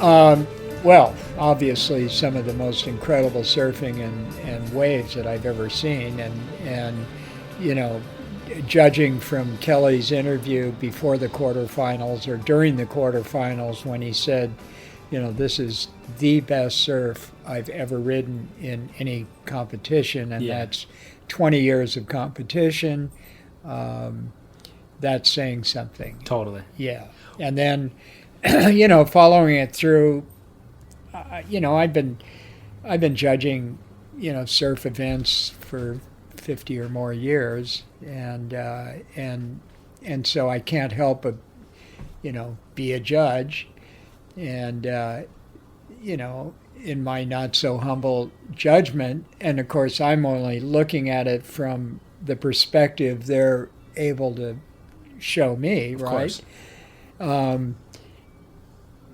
Well, obviously some of the most incredible surfing and waves that I've ever seen, and you know, judging from Kelly's interview before the quarterfinals or during the quarterfinals when he said, you know, this is the best surf I've ever ridden in any competition, and that's 20 years of competition. That's saying something. Totally. Yeah. And then, you know, following it through, you know, I've been judging, you know, surf events for 50 or more years, and so I can't help but, you know, be a judge, and you know, in my not so humble judgment, and of course I'm only looking at it from the perspective they're able to show me, right?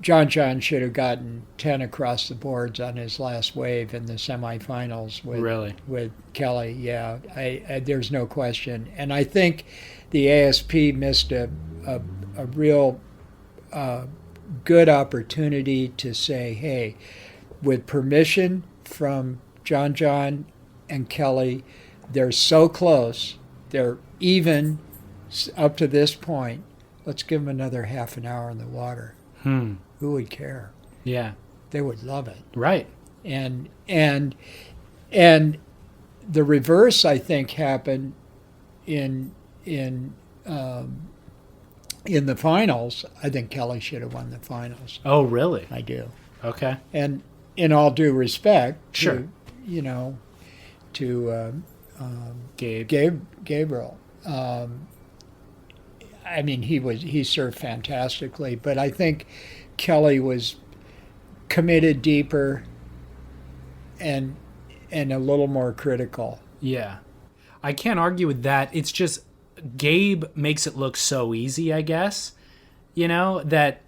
John should have gotten 10 across the boards on his last wave in the semifinals with Kelly. Yeah, there's no question. And I think the ASP missed a real good opportunity to say, hey, with permission from John and Kelly, they're so close, they're even up to this point, let's give them another half an hour in the water. Who would care? Yeah. They would love it. Right. And the reverse, I think, happened in the finals. I think Kelly should have won the finals. Oh, really? I do. Okay. And in all due respect to, sure, you know, to Gabriel. I mean, he surfed fantastically, but I think Kelly was committed deeper and a little more critical. Yeah. I can't argue with that. It's just Gabe makes it look so easy, I guess. You know, that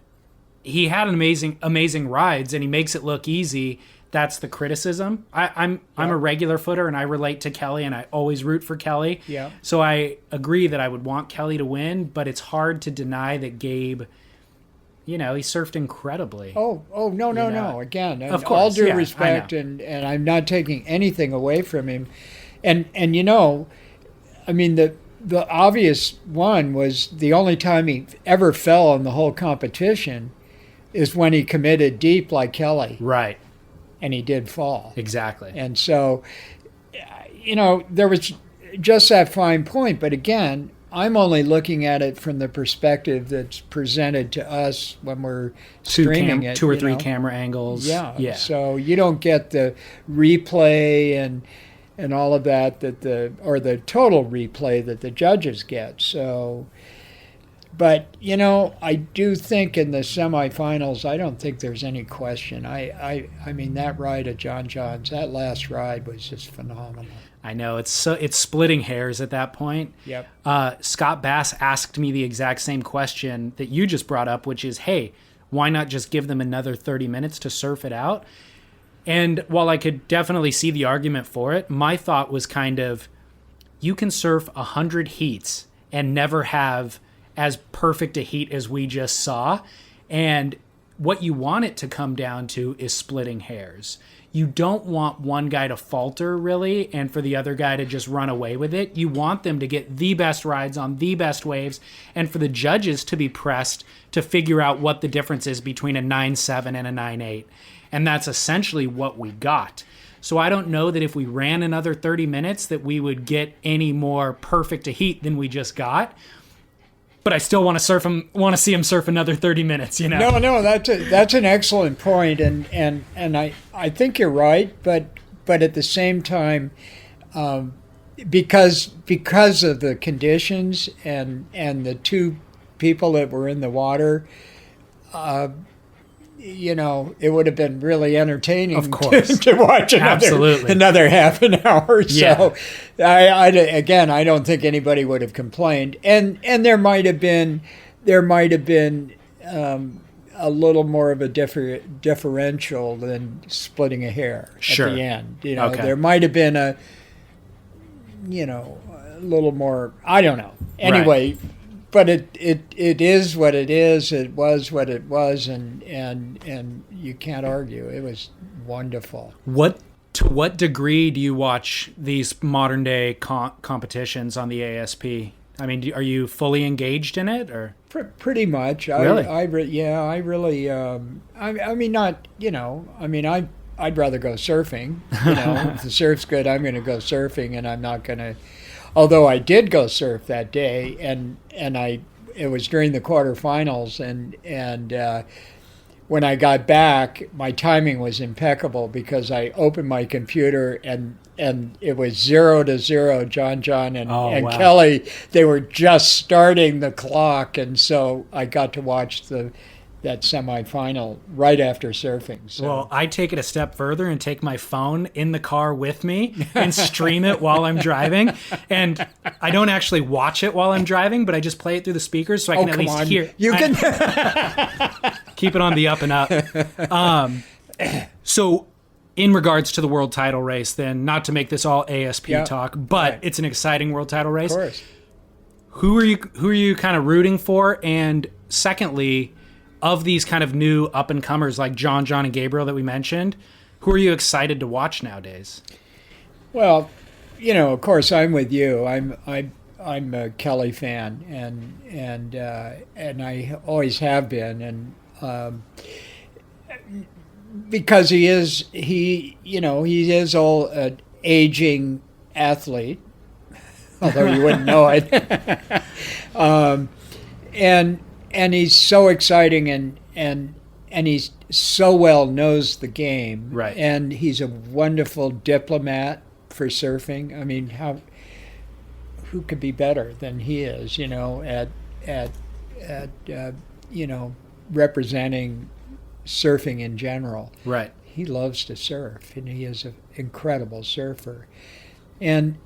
he had an amazing rides and he makes it look easy. That's the criticism. I'm a regular footer and I relate to Kelly and I always root for Kelly. Yeah. So I agree that I would want Kelly to win, but it's hard to deny that Gabe, you know, he surfed incredibly. No. Again, of course, all due respect, and I'm not taking anything away from him. And you know, I mean, the obvious one was the only time he ever fell in the whole competition is when he committed deep like Kelly. Right. And he did fall. Exactly. And so, you know, there was just that fine point. But again, I'm only looking at it from the perspective that's presented to us when we're streaming it. 2 or 3 camera angles. Yeah. So you don't get the replay and all of that or the total replay that the judges get. So, but, you know, I do think in the semifinals, I don't think there's any question. I mean, that ride at John's, that last ride was just phenomenal. I know, it's splitting hairs at that point. Yep. Scott Bass asked me the exact same question that you just brought up, which is, hey, why not just give them another 30 minutes to surf it out? And while I could definitely see the argument for it, my thought was kind of, you can surf 100 heats and never have as perfect a heat as we just saw. And what you want it to come down to is splitting hairs. You don't want one guy to falter, really, and for the other guy to just run away with it. You want them to get the best rides on the best waves, and for the judges to be pressed to figure out what the difference is between a 9.7 and a 9.8. And that's essentially what we got. So I don't know that if we ran another 30 minutes that we would get any more perfect a heat than we just got. But I still want to see him surf another 30 minutes, you know. No, that's an excellent point, and I think you're right, but at the same time, because of the conditions and the two people that were in the water, you know, it would have been really entertaining, of course, to watch another half an hour. So, I don't think anybody would have complained, and there might have been a little more of a differential than splitting a hair at the end. You know, there might have been a little more. I don't know. Anyway. Right. but it is what it is. It was what it was, and you can't argue. It was wonderful. To what degree do you watch these modern day competitions on the ASP? I mean, are you fully engaged in it, or pretty much? Really? I really. I mean, not. I mean, I'd rather go surfing. If the surf's good, I'm going to go surfing, and I'm not going to. Although I did go surf that day, and it was during the quarterfinals, and when I got back, my timing was impeccable because I opened my computer and it was 0-0. John and wow. Kelly, they were just starting the clock, and so I got to watch that semifinal right after surfing. So. Well, I take it a step further and take my phone in the car with me and stream it while I'm driving. And I don't actually watch it while I'm driving, but I just play it through the speakers so I can at least hear. You can keep it on the up and up. So in regards to the world title race, then, not to make this all ASP talk, but it's an exciting world title race. Of course. Who are you kind of rooting for? And secondly, of these kind of new up-and-comers like John, and Gabriel that we mentioned, who are you excited to watch nowadays? Well, of course, I'm with you. I'm a Kelly fan, and I always have been, and because he is an aging athlete, although you wouldn't know it, and he's so exciting, and he's so well knows the game, right? And he's a wonderful diplomat for surfing. I mean, who could be better than he is? At representing surfing in general. Right. He loves to surf, and he is an incredible surfer, and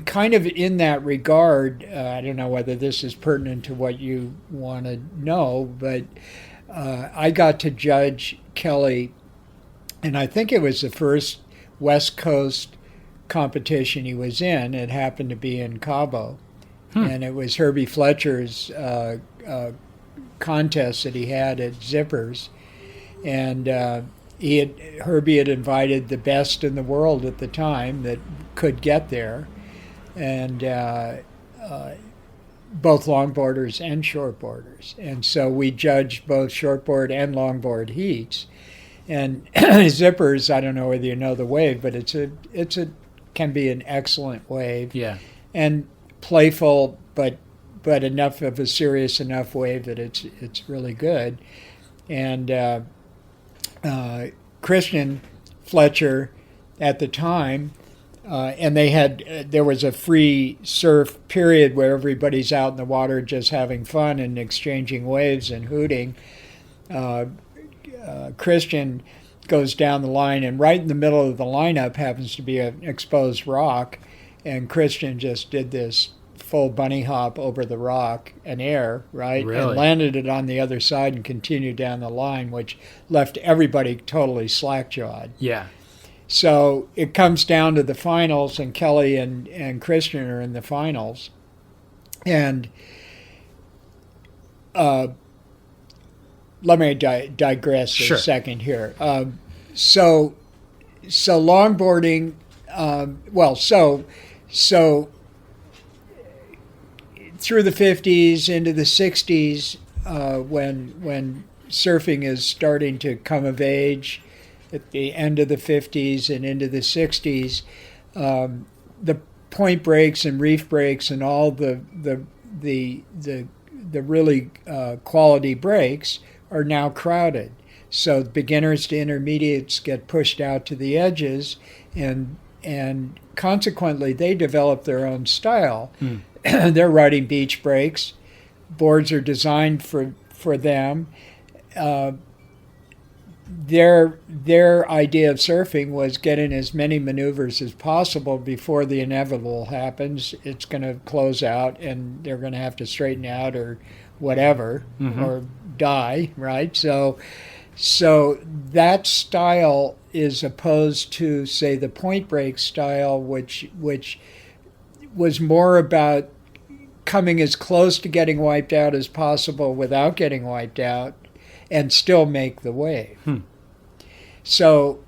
kind of in that regard, I don't know whether this is pertinent to what you want to know, but I got to judge Kelly, and I think it was the first West Coast competition he was in. It happened to be in Cabo, and it was Herbie Fletcher's contest that he had at Zippers, and Herbie had invited the best in the world at the time that could get there, and both longboarders and shortboarders. And so we judged both shortboard and longboard heats. And Zippers, I don't know whether you know the wave, but it can be an excellent wave. Yeah. And playful, but enough of a serious enough wave that it's really good. And Christian Fletcher at the time, and there was a free surf period where everybody's out in the water just having fun and exchanging waves and hooting. Christian goes down the line, and right in the middle of the lineup happens to be an exposed rock, and Christian just did this full bunny hop over the rock and air, right? Really? And landed it on the other side and continued down the line, which left everybody totally slack-jawed. Yeah. So it comes down to the finals, and Kelly and Christian are in the finals. And let me digress a second here. So longboarding, so through the 50s into the 60s, when surfing is starting to come of age, at the end of the 50s and into the 60s, the point breaks and reef breaks and all the really quality breaks are now crowded. So beginners to intermediates get pushed out to the edges, and consequently they develop their own style. They're riding beach breaks. Boards are designed for them. Their idea of surfing was get in as many maneuvers as possible before the inevitable happens. It's going to close out, and they're going to have to straighten out or whatever, or die, right? So that style is opposed to, say, the point break style, which was more about coming as close to getting wiped out as possible without getting wiped out and still make the wave. So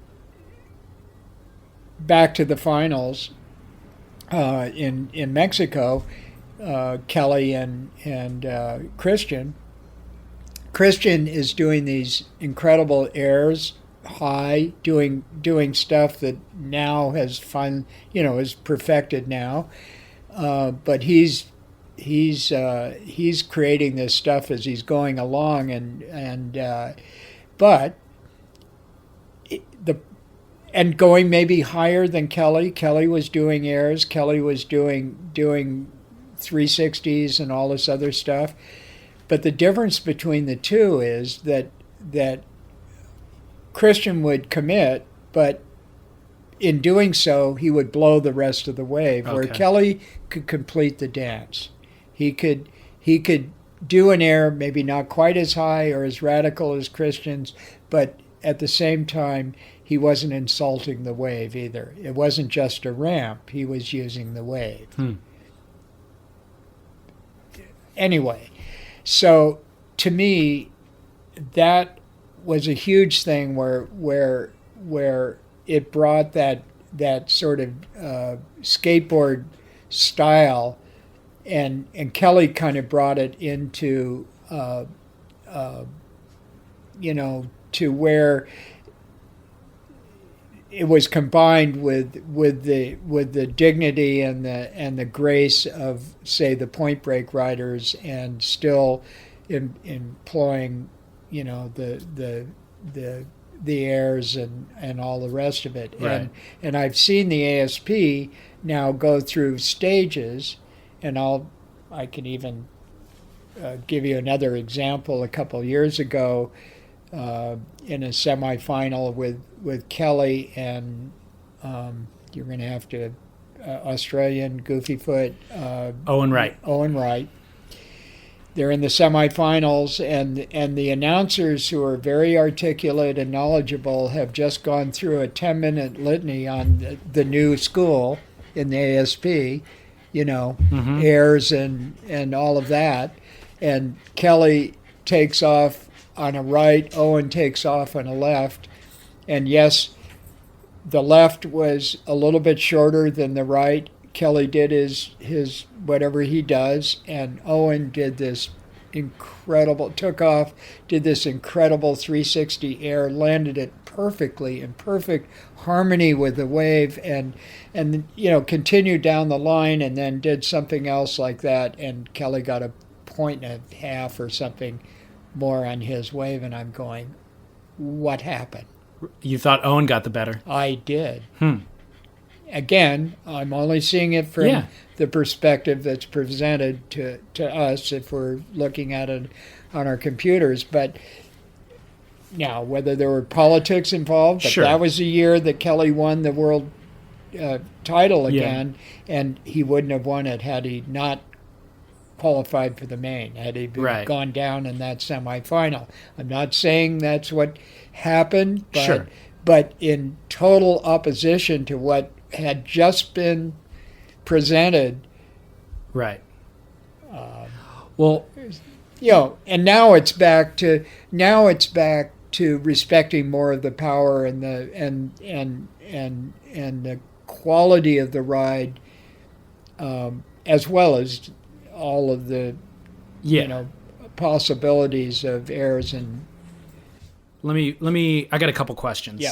back to the finals in Mexico, Kelly and Christian. Christian is doing these incredible airs high, doing stuff that now has is perfected now. But he's creating this stuff as he's going along, but going maybe higher than Kelly. Kelly was doing airs. Kelly was doing 360s and all this other stuff. But the difference between the two is that Christian would commit, but in doing so, he would blow the rest of the wave, where Kelly could complete the dance. He could do an air, maybe not quite as high or as radical as Christian's, but at the same time, he wasn't insulting the wave either. It wasn't just a ramp. He was using the wave. Anyway, so to me, that was a huge thing where it brought that sort of skateboard style, and Kelly kind of brought it into to where it was combined with the dignity and the grace of, say, the point break riders, and still employing the airs and all the rest of it. Right. And I've seen the ASP now go through stages, and I can even give you another example. A couple of years ago, in a semifinal with Kelly and you're going to have to Australian Goofyfoot, Owen Wright. They're in the semifinals, and the announcers, who are very articulate and knowledgeable, have just gone through a 10-minute litany on the new school in the ASP, airs and all of that. And Kelly takes off on a right, Owen takes off on a left. And yes, the left was a little bit shorter than the right. Kelly did his whatever he does, and Owen did this incredible, did this incredible 360 air, landed it perfectly, in perfect harmony with the wave, and continued down the line, and then did something else like that, and Kelly got a 1.5 or something more on his wave, and I'm going, what happened? You thought Owen got the better? I did. Again, I'm only seeing it from the perspective that's presented to us if we're looking at it on our computers. But now, whether there were politics involved, but that was the year that Kelly won the world title again, and he wouldn't have won it had he not qualified for the main, had he gone down in that semifinal. I'm not saying that's what happened, but in total opposition to what had just been presented. Right. And now it's back to respecting more of the power and the quality of the ride, as well as all of the possibilities of airs. And let me I got a couple questions.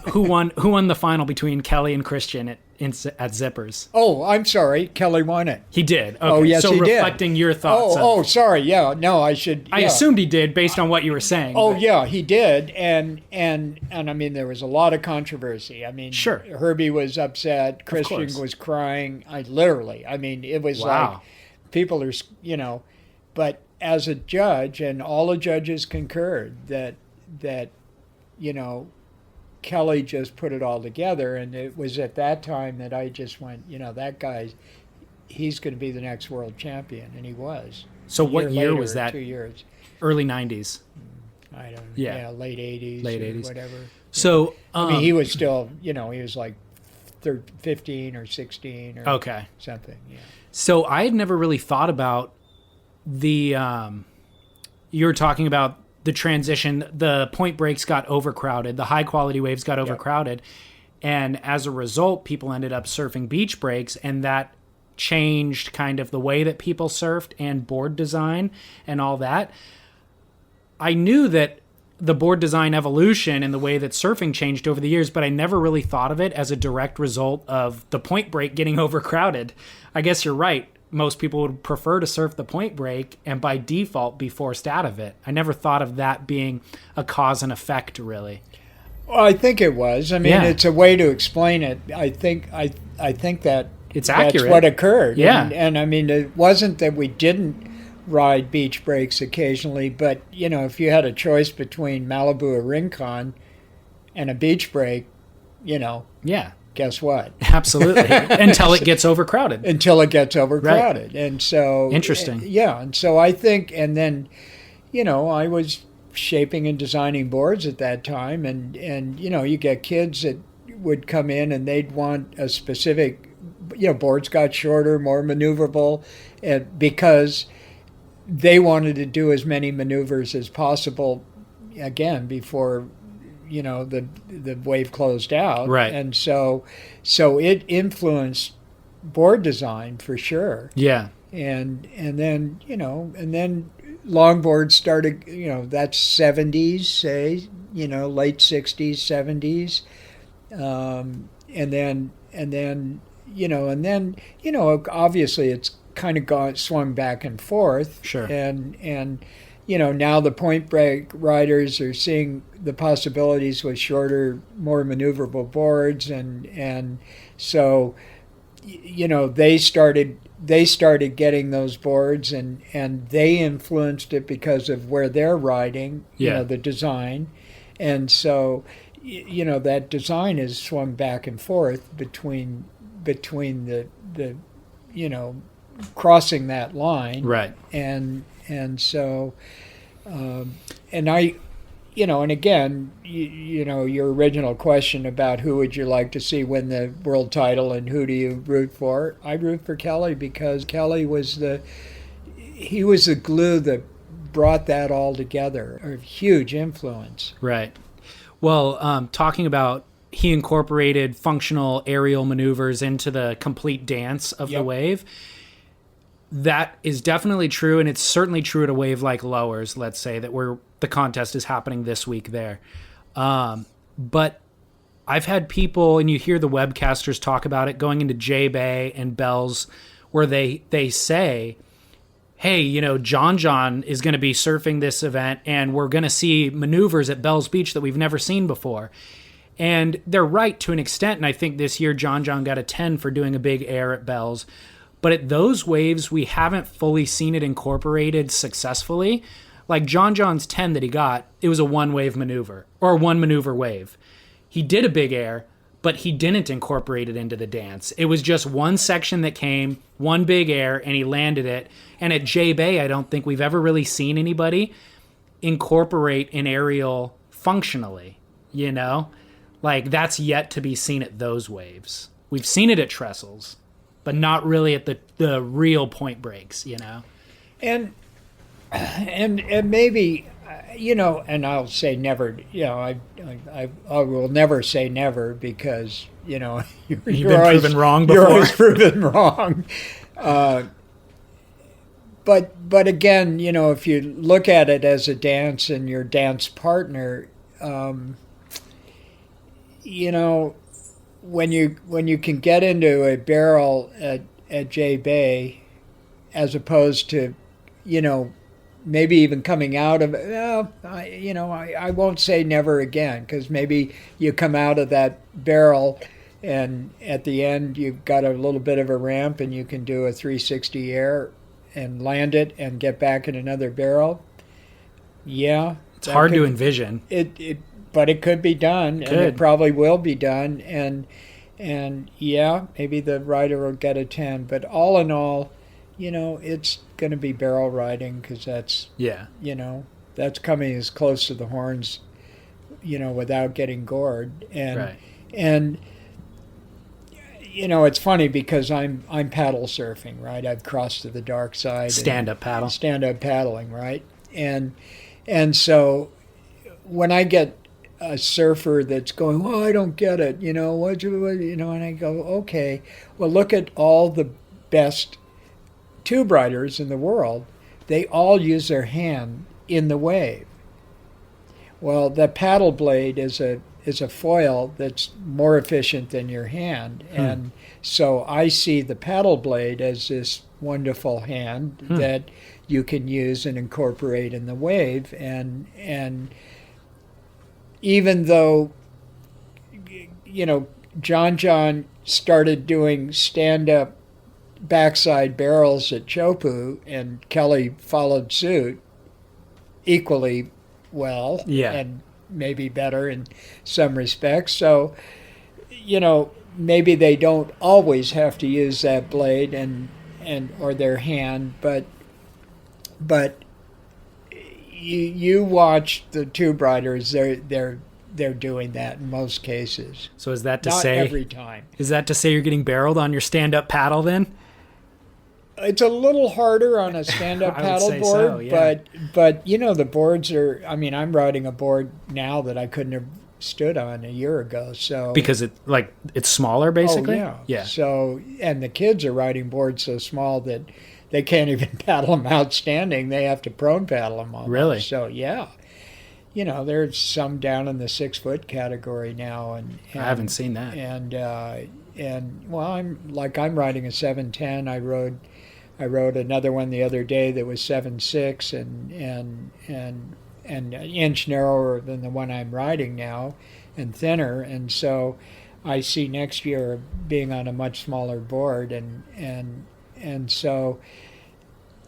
Who won the final between Kelly and Christian at Zippers? Oh, I'm sorry, Kelly won it. He did. Okay. Oh, yes, he did. So reflecting your thoughts. Sorry. Yeah, no, I should. I assumed he did based on what you were saying. Oh, yeah, he did, and I mean, there was a lot of controversy. I mean, Herbie was upset. Christian was crying. I mean, it was like people are, but as a judge, and all the judges concurred that Kelly just put it all together, and it was at that time that I just went, that guy, he's going to be the next world champion, and he was. So what year was that? 2 years. Early 90s. I don't know. Yeah, late 80s. Late 80s. Whatever. So I mean, he was still, he was like 15 or 16 or Okay. something. Yeah. So I had never really thought about the, you were talking about the transition, the point breaks got overcrowded, the high quality waves got overcrowded. And as a result, people ended up surfing beach breaks, and that changed kind of the way that people surfed and board design and all that. I knew that the board design evolution and the way that surfing changed over the years, but I never really thought of it as a direct result of the point break getting overcrowded. I guess you're right. Most people would prefer to surf the point break and by default be forced out of it. I never thought of that being a cause and effect, really. Well, I think it was. I mean, it's a way to explain it. I think that it's accurate. That's what occurred. Yeah. And I mean, it wasn't that we didn't ride beach breaks occasionally, but, you know, if you had a choice between Malibu or Rincon and a beach break, you know. Yeah. Guess what? Absolutely. Until it gets overcrowded. Until it gets overcrowded. Right. And so... Interesting. Yeah. And so I think, and then, you know, I was shaping and designing boards at that time, and you know, you get kids that would come in and they'd want a specific, you know, boards got shorter, more maneuverable, and because they wanted to do as many maneuvers as possible, again, before... you know, the wave closed out. Right. And so it influenced board design for sure. Yeah. And then, you know, and then longboards started, you know, that's 70s, say, you know, late 60s, 70s. And then, you know, obviously it's kind of swung back and forth. Sure. And you know, now the point break riders are seeing the possibilities with shorter, more maneuverable boards, and so, you know, they started getting those boards, and they influenced it because of where they're riding, you know, the design, and so, you know, that design has swung back and forth between the you know, crossing that line, right, and so, and I, you know, and again, you know, your original question about who would you like to see win the world title and who do you root for? I root for Kelly because Kelly was the glue that brought that all together. A huge influence. Right. Well, talking about he incorporated functional aerial maneuvers into the complete dance of the wave. That is definitely true, and it's certainly true at a wave like Lowers, let's say, that the contest is happening this week there. But I've had people, and you hear the webcasters talk about it, going into J-Bay and Bells, where they say, hey, you know, John is going to be surfing this event, and we're going to see maneuvers at Bells Beach that we've never seen before. And they're right to an extent, and I think this year John got a 10 for doing a big air at Bells. But at those waves, we haven't fully seen it incorporated successfully. Like John's 10 that he got, it was a one-wave maneuver, or a one-maneuver wave. He did a big air, but he didn't incorporate it into the dance. It was just one section that came, one big air, and he landed it. And at J-Bay, I don't think we've ever really seen anybody incorporate an aerial functionally, you know? Like, that's yet to be seen at those waves. We've seen it at Trestles, but not really at the real point breaks, you know? And maybe, you know, and I'll say never, you know, I will never say never because, you know, you've been proven wrong before. You're always proven wrong. But again, you know, if you look at it as a dance and your dance partner, you know, when you can get into a barrel at J-Bay, as opposed to, you know, maybe even coming out of it, well, I won't say never again, because maybe you come out of that barrel and at the end you've got a little bit of a ramp and you can do a 360 air and land it and get back in another barrel. Yeah. It's hard to envision. But it could be done, and it probably will be done, and yeah, maybe the rider will get a 10. But all in all, you know, it's going to be barrel riding because that's, you know, that's coming as close to the horns, you know, without getting gored. And it's funny because I'm paddle surfing, right? I've crossed to the dark side. Stand-up paddle. Stand-up paddling, right? And so when I get a surfer that's going, well, I don't get it, and I go, okay, well, look at all the best tube riders in the world. They all use their hand in the wave. Well, the paddle blade is a foil that's more efficient than your hand. And so I see the paddle blade as this wonderful hand that you can use and incorporate in the wave. And even though, John started doing stand-up backside barrels at Chopu, and Kelly followed suit equally well, and maybe better in some respects. So, maybe they don't always have to use that blade and or their hand, but you watch the tube riders, they're doing that in most cases. So is that to Not say every time? Is that to say you're getting barreled on your stand-up paddle then? It's a little harder on a stand-up paddle board, so, yeah. but the boards are. I mean, I'm riding a board now that I couldn't have stood on a year ago. So because it's smaller, basically. Oh, yeah. So and the kids are riding boards so small that they can't even paddle them out standing. They have to prone paddle them almost. Really? So yeah. There's some down in the 6-foot category now, and I haven't seen that. And well, I'm riding a 710. I rode another one the other day that was 7.6 and an inch narrower than the one I'm riding now, and thinner. And so I see next year being on a much smaller board, and so.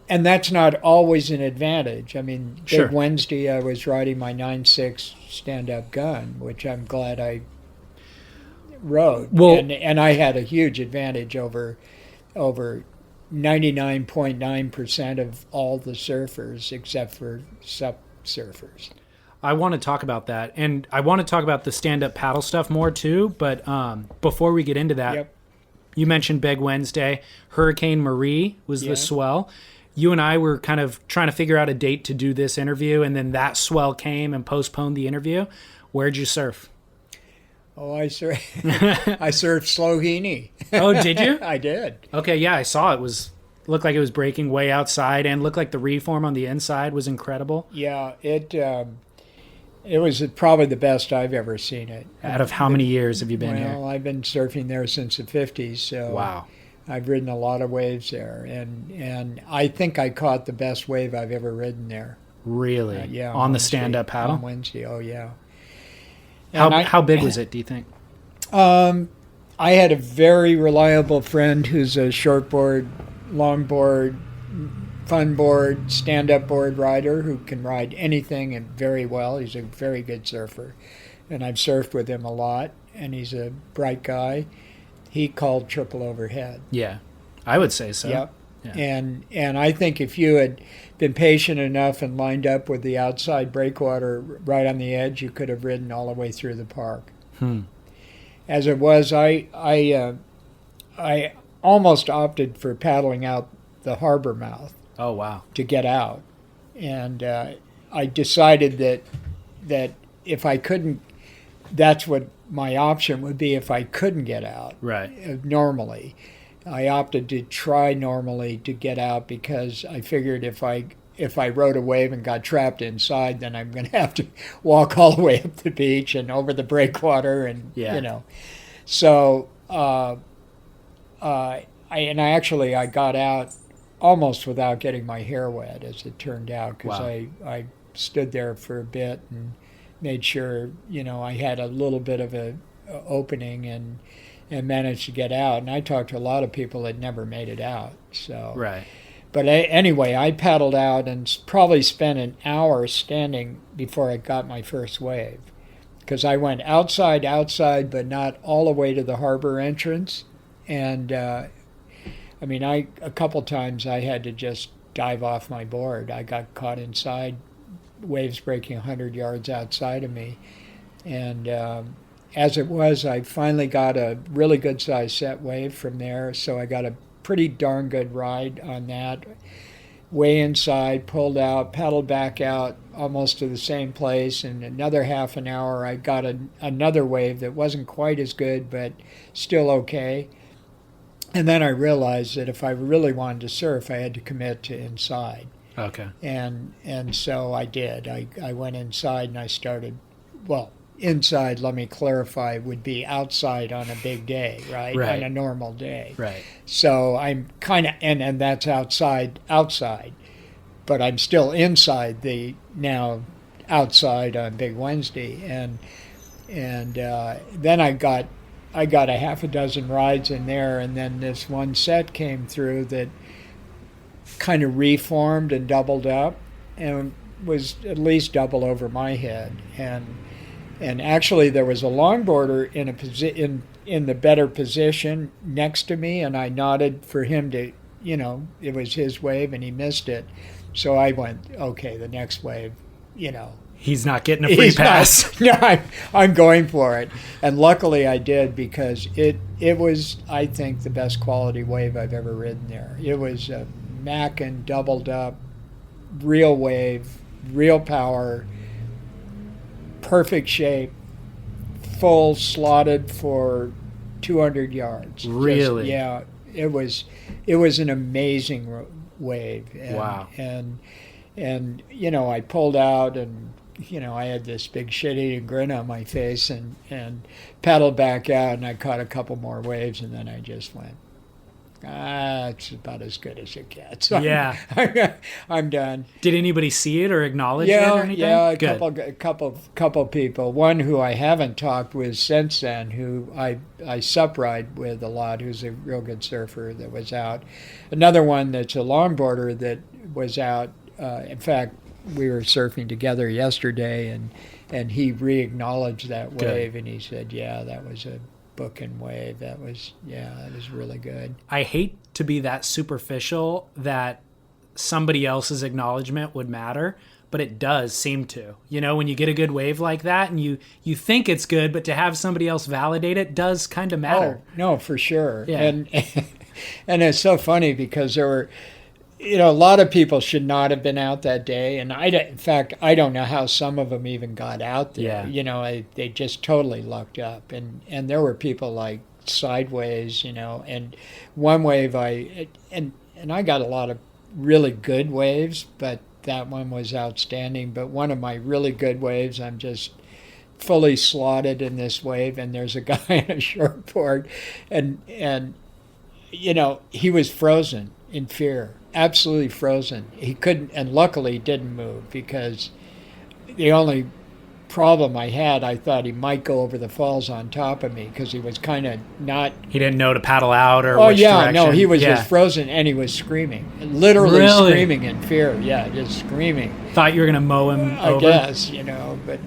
And that's not always an advantage. I mean, Sure. Big Wednesday, I was riding my 9.6 stand-up gun, which I'm glad I rode. Well, and I had a huge advantage over 99.9% of all the surfers, except for sup surfers. I want to talk about that, and I want to talk about the stand-up paddle stuff more too. But before we get into that, You mentioned Big Wednesday. Hurricane Marie was the swell. You and I were kind of trying to figure out a date to do this interview, and then that swell came and postponed the interview. Where'd you surf? Oh, I surfed Slohini. Oh, did you? I did. Okay, yeah, I saw it. Looked like it was breaking way outside, and looked like the reform on the inside was incredible. Yeah, it was probably the best I've ever seen it. Out of how many years have you been here? Well, I've been surfing there since the 50s, so wow. I've ridden a lot of waves there, and I think I caught the best wave I've ever ridden there. Really? Yeah. On the stand-up paddle? On Wednesday, oh yeah. How big was it, do you think? I had a very reliable friend who's a shortboard, longboard, funboard, stand-up board rider who can ride anything and very well. He's a very good surfer, and I've surfed with him a lot, and he's a bright guy. He called triple overhead. Yeah, I would say so. Yep. Yeah. And I think if you had been patient enough and lined up with the outside breakwater right on the edge, you could have ridden all the way through the park. As it was, I almost opted for paddling out the harbor mouth. Oh, wow. To get out. And I decided that if I couldn't, that's what my option would be if I couldn't get out. Right. Normally. I opted to try normally to get out because I figured if I rode a wave and got trapped inside, then I'm going to have to walk all the way up the beach and over the breakwater and, So I got out almost without getting my hair wet, as it turned out, because I stood there for a bit and made sure, I had a little bit of a opening and managed to get out. And I talked to a lot of people that never made it out. So, right. But anyway, I paddled out and probably spent an hour standing before I got my first wave, because I went outside, but not all the way to the harbor entrance. And a couple times I had to just dive off my board. I got caught inside, waves breaking 100 yards outside of me, and as it was, I finally got a really good size set wave from there, so I got a pretty darn good ride on that. Way inside, pulled out, paddled back out almost to the same place. In another half an hour, I got another wave that wasn't quite as good, but still okay. And then I realized that if I really wanted to surf, I had to commit to inside. Okay. And so I did. I went inside and I started, well, inside, let me clarify, would be outside on a big day, right? Right. On a normal day. Right. So I'm kind of, and that's outside, but I'm still inside the now outside on Big Wednesday. And then I got a half a dozen rides in there, and then this one set came through that kind of reformed and doubled up and was at least double over my head. And actually there was a longboarder in the better position next to me, and I nodded for him to, it was his wave and he missed it. So I went, okay, the next wave, He's not getting a free pass. No, I'm going for it. And luckily I did, because it was, I think, the best quality wave I've ever ridden there. It was a Mackin doubled up, real wave, real power, perfect shape, full slotted for 200 yards. Really? Yeah, it was an amazing wave. And, wow. And I pulled out, and I had this big shit-eating grin on my face, and paddled back out, and I caught a couple more waves, and then I just went, it's about as good as it gets. Yeah. I'm done. Did anybody see it or acknowledge it or anything? Yeah, a couple people. One who I haven't talked with since then, who I sup ride with a lot, who's a real good surfer, that was out. Another one that's a longboarder that was out. In fact, we were surfing together yesterday, and he re-acknowledged that wave, and he said, yeah, that was a booking wave. That was really good. I hate to be that superficial that somebody else's acknowledgement would matter, but it does seem to. When you get a good wave like that and you think it's good, but to have somebody else validate it does kind of matter. Oh, no, for sure. Yeah. And it's so funny because there were, a lot of people should not have been out that day, and in fact, I don't know how some of them even got out there. Yeah. They just totally lucked up, and there were people like sideways, and one wave I got a lot of really good waves, but that one was outstanding. But one of my really good waves, I'm just fully slotted in this wave, and there's a guy on a shortboard, and he was frozen in fear. Absolutely frozen. He couldn't, and luckily didn't move, because the only problem I had, I thought he might go over the falls on top of me, because he was kind of not. He didn't know to paddle out or. Oh which yeah, direction. no, he was just frozen, and he was screaming, literally Really? screaming in fear. Yeah, just screaming. Thought you were gonna mow him I over. guess, but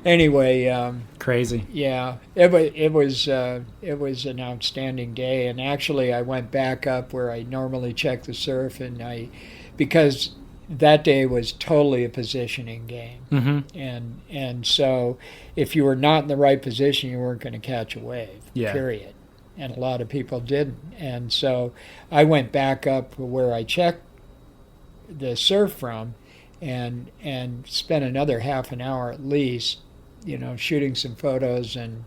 anyway. Crazy. Yeah, it was an outstanding day, and actually I went back up where I normally check the surf, and because that day was totally a positioning game, and so if you were not in the right position, you weren't going to catch a wave. Yeah. Period. And a lot of people didn't, and so I went back up where I checked the surf from, and spent another half an hour at least, shooting some photos and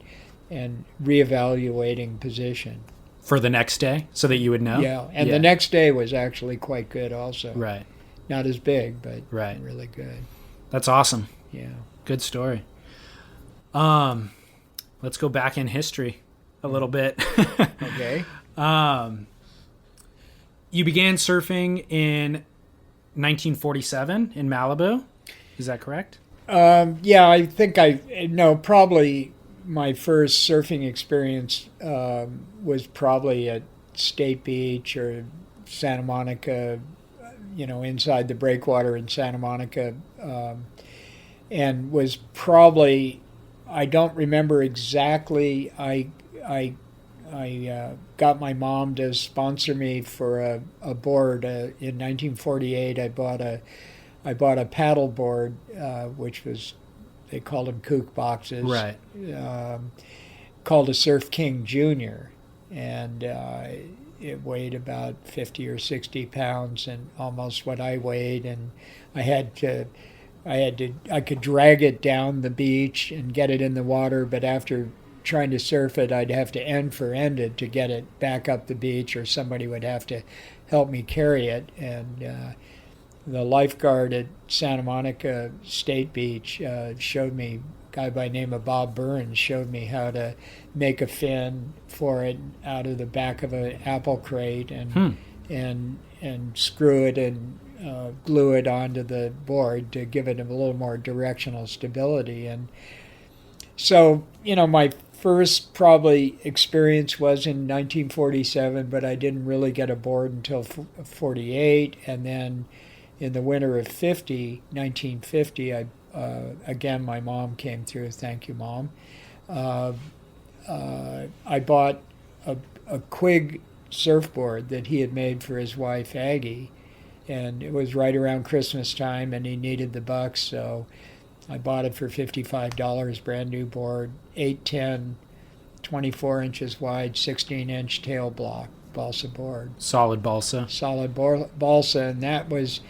reevaluating position. For the next day, so that you would know? Yeah, and the next day was actually quite good also. Right. Not as big, but right. Really good. That's awesome. Yeah. Good story. Let's go back in history a little bit. Okay. You began surfing in 1947 in Malibu. Is that correct? Yeah, I think probably my first surfing experience was probably at State Beach or Santa Monica, inside the breakwater in Santa Monica, and was probably, I don't remember exactly, I got my mom to sponsor me for a board. In 1948, I bought a paddle board, which was they called them kook boxes. Right. Called a Surf King Junior, and it weighed about 50 or 60 pounds, and almost what I weighed. And I could drag it down the beach and get it in the water, but after trying to surf it, I'd have to end for ended to get it back up the beach, or somebody would have to help me carry it. And the lifeguard at Santa Monica State Beach showed me, a guy by the name of Bob Burns showed me how to make a fin for it out of the back of an apple crate, and screw it and glue it onto the board to give it a little more directional stability. And so, my first probably experience was in 1947, but I didn't really get aboard until 48. And then in the winter of 1950, again, my mom came through. Thank you, Mom. I bought a Quigg surfboard that he had made for his wife, Aggie. And it was right around Christmas time, and he needed the bucks, so I bought it for $55, brand new board, 810, 24 inches wide, 16-inch tail block, balsa board. Solid balsa. Solid balsa, and that was,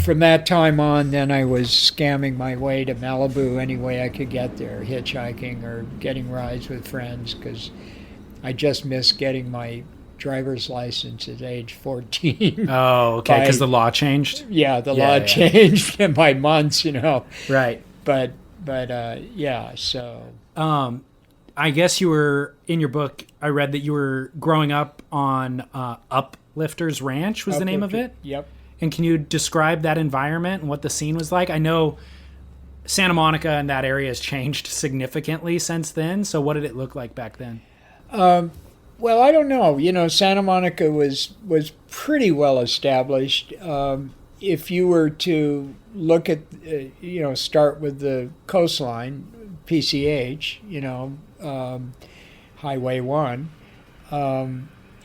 from that time on, then I was scamming my way to Malibu any way I could get there, hitchhiking or getting rides with friends, because I just missed getting my driver's license at age 14. Oh, okay, because the law changed? Yeah, the law changed by months, Right. But yeah, so. I guess you were, in your book, I read that you were growing up on Uplifters Ranch was the name of it? Yep. And can you describe that environment and what the scene was like? I know Santa Monica and that area has changed significantly since then, so what did it look like back then? Well, I don't know. Santa Monica was pretty well established. If you were to look at, start with the coastline, PCH, Highway 1,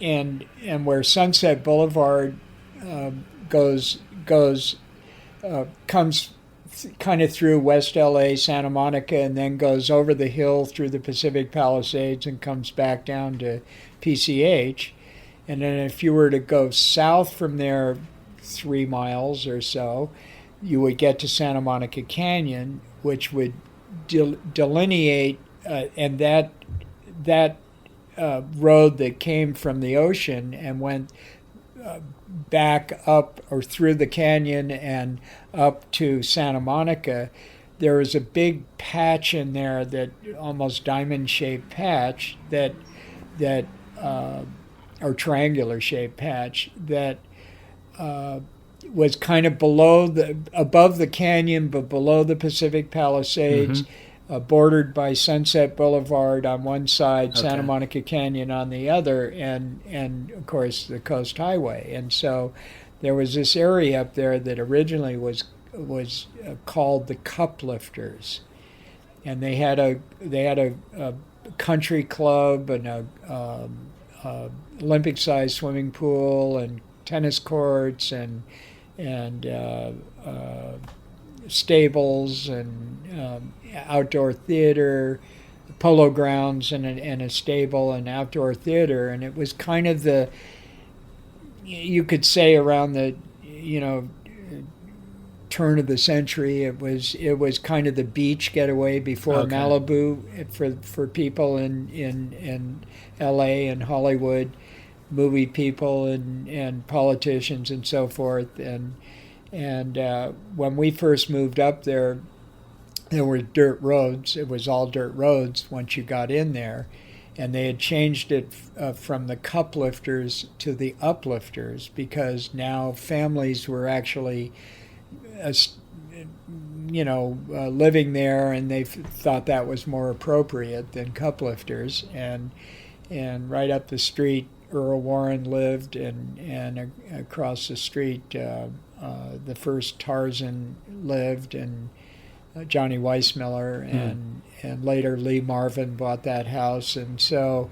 and where Sunset Boulevard comes kind of through West LA, Santa Monica, and then goes over the hill through the Pacific Palisades and comes back down to PCH. And then if you were to go south from there 3 miles or so, you would get to Santa Monica Canyon, which would delineate, and that road that came from the ocean and went back up or through the canyon and up to Santa Monica, there was a big patch in there, that almost diamond-shaped patch or triangular-shaped patch that was kind of above the canyon, but below the Pacific Palisades, bordered by Sunset Boulevard on one side, Santa Monica Canyon on the other, and of course the Coast Highway. And so there was this area up there that originally was called the Cuplifters, and they had a country club and a Olympic-sized swimming pool and tennis courts and stables and outdoor theater, polo grounds, and a stable and outdoor theater. And it was kind of you could say around the turn of the century, it was kind of the beach getaway before Malibu for people in LA and Hollywood, movie people and politicians and so forth. And when we first moved up there were dirt roads. It was all dirt roads once you got in there. And they had changed it from the Cuplifters to the Uplifters, because now families were actually, living there, and they thought that was more appropriate than Cuplifters. And right up the street, Earl Warren lived, and across the street, the first Tarzan lived, and Johnny Weissmiller, and later Lee Marvin bought that house. And so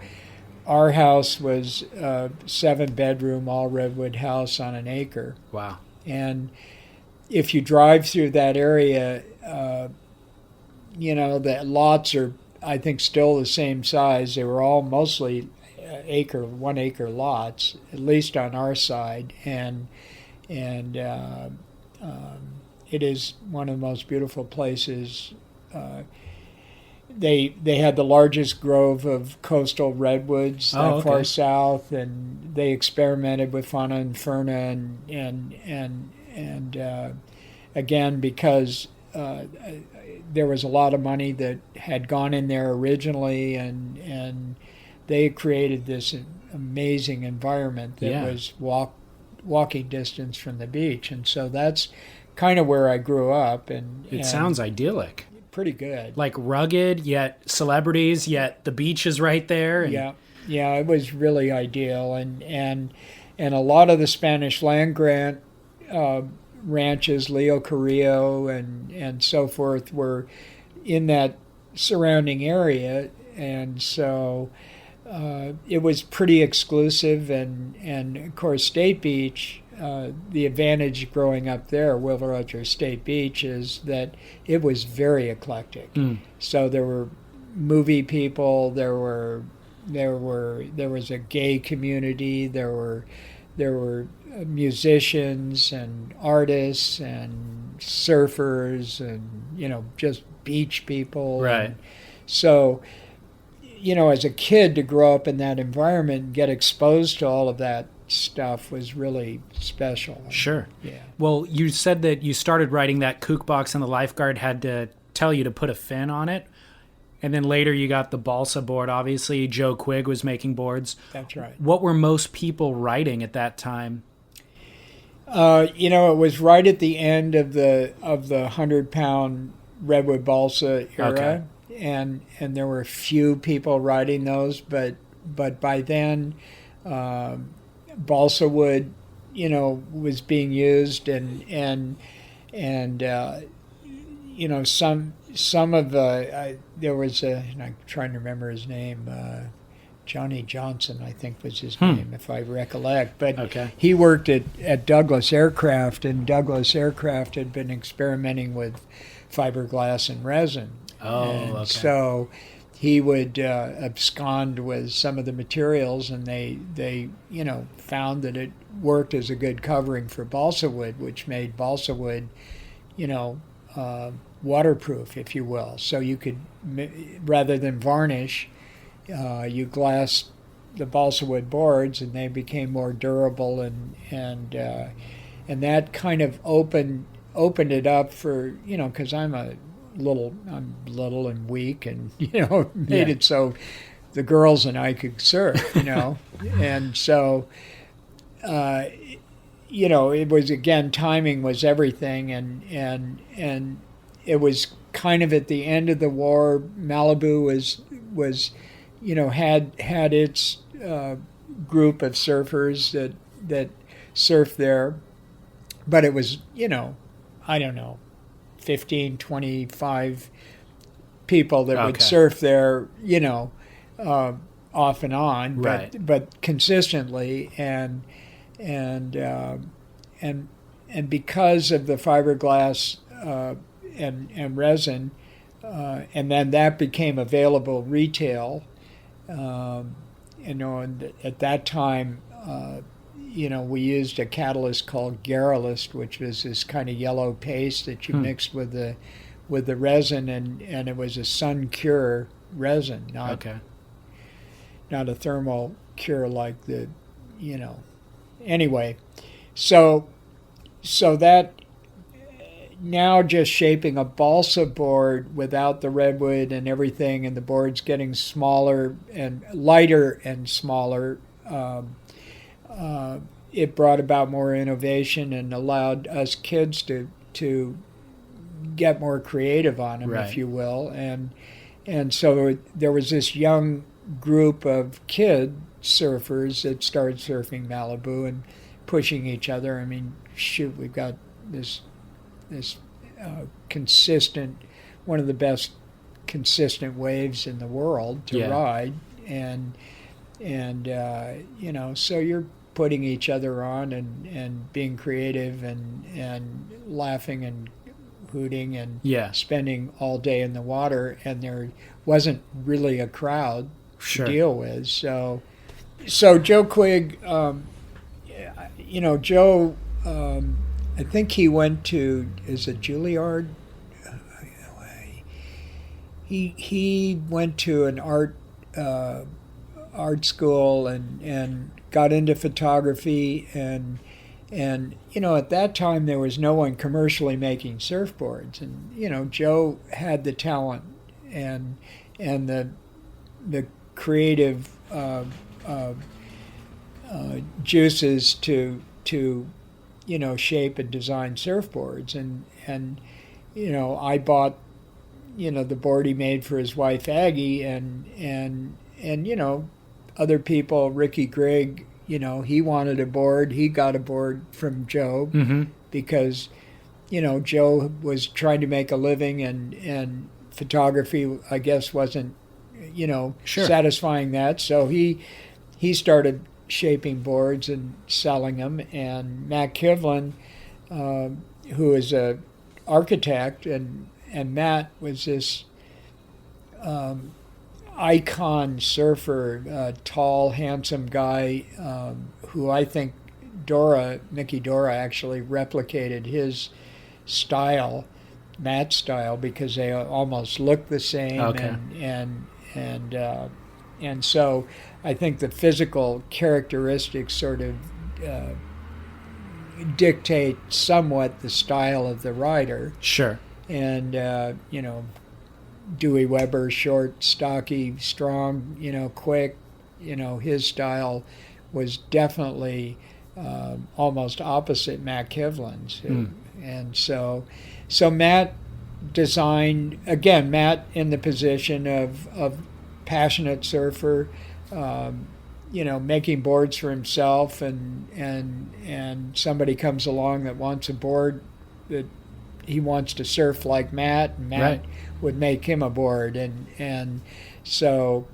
our house was a 7-bedroom, all redwood house on an acre. Wow. And if you drive through that area, the lots are, I think, still the same size. They were all mostly 1 acre lots, at least on our side, and it is one of the most beautiful places. They had the largest grove of coastal redwoods that far south, and they experimented with fauna and fauna, and again, because there was a lot of money that had gone in there originally, and they created this amazing environment that was walking distance from the beach, and so that's kind of where I grew up. And it sounds idyllic. Pretty good. Like rugged, yet celebrities, yet the beach is right there. And yeah, it was really ideal, and a lot of the Spanish land grant ranches, Leo Carrillo and so forth, were in that surrounding area, and so it was pretty exclusive, and of course State Beach, the advantage growing up there, Will Rogers State Beach, is that it was very eclectic. So there were movie people, there was a gay community, there were musicians and artists and surfers and just beach people. Right. And so as a kid, to grow up in that environment and get exposed to all of that stuff was really special. Sure. Yeah. Well, you said that you started writing that kook box and the lifeguard had to tell you to put a fin on it. And then later you got the balsa board, obviously. Joe Quigg was making boards. That's right. What were most people writing at that time? It was right at the end of the 100-pound redwood balsa era. Okay. And there were few people riding those, but by then balsa wood, was being used, and some of the there was and I'm trying to remember his name, Johnny Johnson, I think was his name, if I recollect. But he worked at Douglas Aircraft, and Douglas Aircraft had been experimenting with fiberglass and resin. So he would abscond with some of the materials, and they found that it worked as a good covering for balsa wood, which made balsa wood, waterproof, if you will. So you could, rather than varnish, you glassed the balsa wood boards, and they became more durable, and that kind of opened it up for, because I'm little and weak, and made it so the girls and I could surf, and so it was, again, timing was everything, and it was kind of at the end of the war. Malibu was had its group of surfers that surfed there, but it was I don't know, 15, 25 people that would surf there, off and on, but consistently, and because of the fiberglass and resin, and then that became available retail. And at that time, we used a catalyst called Garolist, which was this kind of yellow paste that you mixed with the resin, and it was a sun cure resin, not a thermal cure like the, Anyway, so that now just shaping a balsa board without the redwood and everything, and the board's getting smaller and lighter and smaller. It brought about more innovation and allowed us kids to get more creative on them, if you will. And so there was this young group of kid surfers that started surfing Malibu and pushing each other. I mean, shoot, we've got this consistent, one of the best consistent waves in the world to ride, and so you're putting each other on and being creative and laughing and hooting and Yeah. spending all day in the water, and there wasn't really a crowd Sure. to deal with. So Joe Quigg, Joe, I think he went to, is it Juilliard? He went to an art school and got into photography, and at that time there was no one commercially making surfboards, and Joe had the talent and the creative juices to shape and design surfboards, and I bought the board he made for his wife Aggie, and other people, Ricky Grigg, he wanted a board. He got a board from Joe because Joe was trying to make a living, and photography, I guess, wasn't Sure. satisfying that. So he started shaping boards and selling them. And Matt Kivlin, who is a architect, and Matt was this icon surfer, tall, handsome guy, who I think Mickey Dora actually replicated his style, Matt's style, because they almost look the same. Okay. And so I think the physical characteristics sort of dictate somewhat the style of the rider. Sure. And Dewey Weber, short, stocky, strong, quick, his style was definitely almost opposite Matt Kivlin's. And so Matt designed, again, Matt in the position of passionate surfer, making boards for himself, and somebody comes along that wants a board that he wants to surf like Matt, and Matt Right. would make him a board, and so.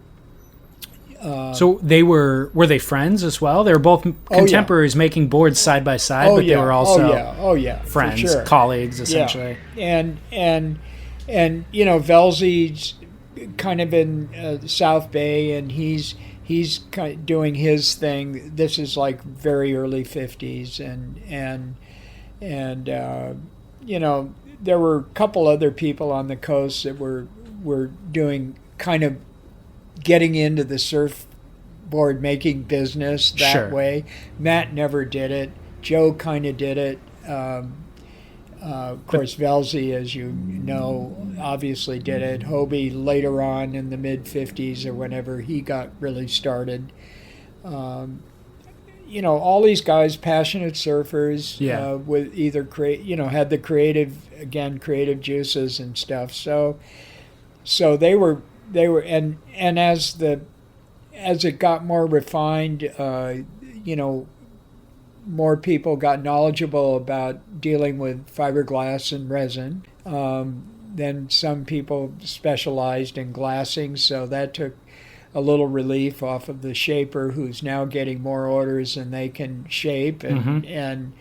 So were they friends as well? They were both contemporaries making boards side by side, but they were also friends, for sure. colleagues, essentially. Yeah. And Velzy's kind of in South Bay, and he's kind of doing his thing. This is like very early 50s, and there were a couple other people on the coast that were doing kind of getting into the surfboard making business that Sure. way. Matt never did it. Joe kind of did it. Of course, Velzy, as you know, obviously did it. Hobie later on in the mid-50s or whenever he got really started. All these guys, passionate surfers, with either had the creative juices and stuff. So they were, and as it got more refined, more people got knowledgeable about dealing with fiberglass and resin. Then some people specialized in glassing, so that took a little relief off of the shaper, who's now getting more orders than they can shape, and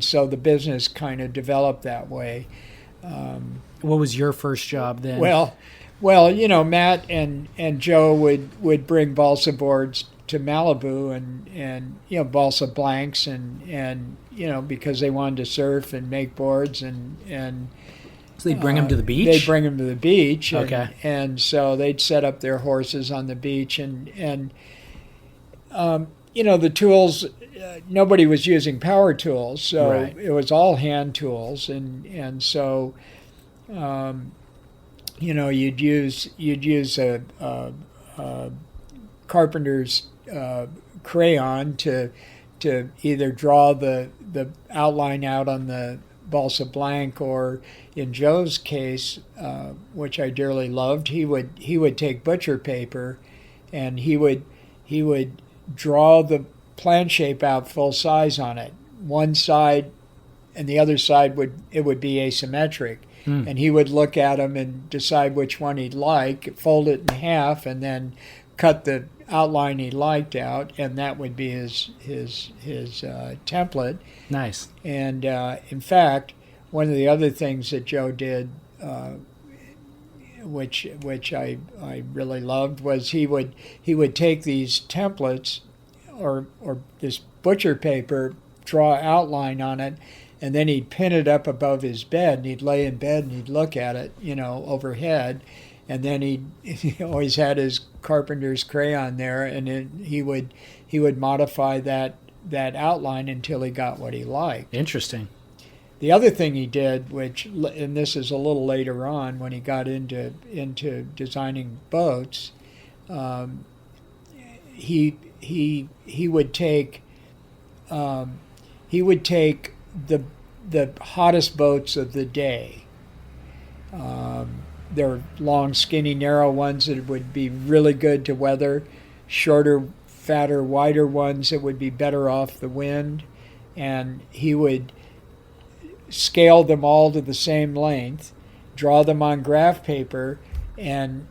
so the business kind of developed that way. What was your first job then? Well, Matt and Joe would bring balsa boards to Malibu, and balsa blanks, and because they wanted to surf and make boards, and so they bring them to the beach? They'd bring them to the beach. Okay. And so they'd set up their horses on the beach, and the tools, nobody was using power tools, so Right. it was all hand tools, and so you'd use a carpenter's crayon to either draw the outline out on the balsa blank, or in Joe's case, which I dearly loved, he would take butcher paper, and he would draw the plan shape out full size on it. One side and the other side would be asymmetric, and he would look at them and decide which one he'd like, fold it in half, and then cut the outline he liked out, and that would be his template. Nice. And in fact, one of the other things that Joe did, which I really loved, was he would take these templates or this butcher paper, draw outline on it, and then he'd pin it up above his bed, and he'd lay in bed and he'd look at it, overhead, and then he always had his carpenter's crayon there, and he would modify that outline until he got what he liked. Interesting. The other thing he did, and this is a little later on when he got into designing boats, he would take the hottest boats of the day. There are long, skinny, narrow ones that would be really good to weather, shorter, fatter, wider ones that would be better off the wind, and he would scale them all to the same length, draw them on graph paper, and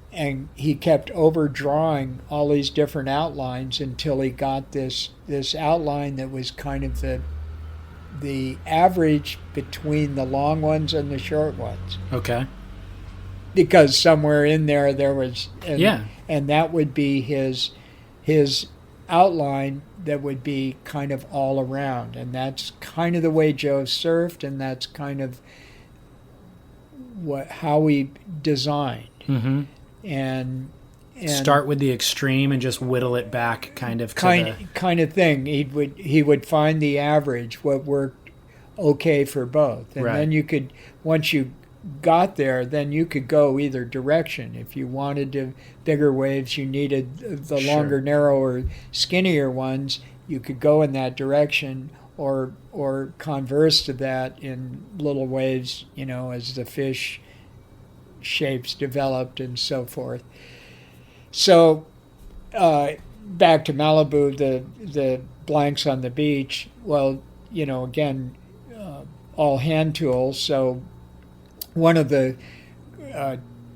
he kept overdrawing all these different outlines until he got this outline that was kind of the average between the long ones and the short ones. Okay. Because somewhere in there was, yeah, and that would be his outline that would be kind of all around, and that's kind of the way Joe surfed, and that's kind of how we designed. Mm-hmm. And start with the extreme and just whittle it back, kind of thing. He would find the average, what worked okay for both, and then you could, once you got there, then you could go either direction. If you wanted bigger waves, you needed the longer, narrower, skinnier ones, you could go in that direction, or converse to that in little waves, as the fish shapes developed and so forth. So back to Malibu, the blanks on the beach, well, again, all hand tools. So one of the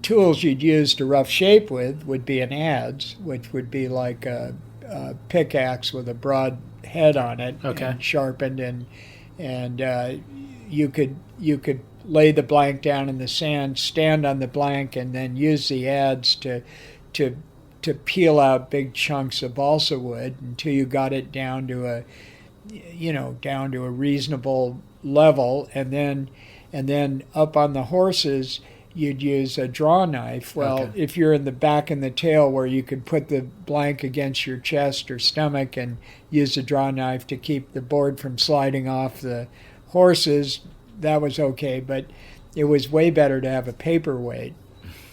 tools you'd use to rough shape with would be an adze, which would be like a pickaxe with a broad head on it, and sharpened, and you could lay the blank down in the sand, stand on the blank, and then use the adze to peel out big chunks of balsa wood until you got it down to a reasonable level, and then up on the horses you'd use a draw knife. Well, if you're in the back and the tail where you could put the blank against your chest or stomach and use a draw knife to keep the board from sliding off the horses, that was okay, but it was way better to have a paperweight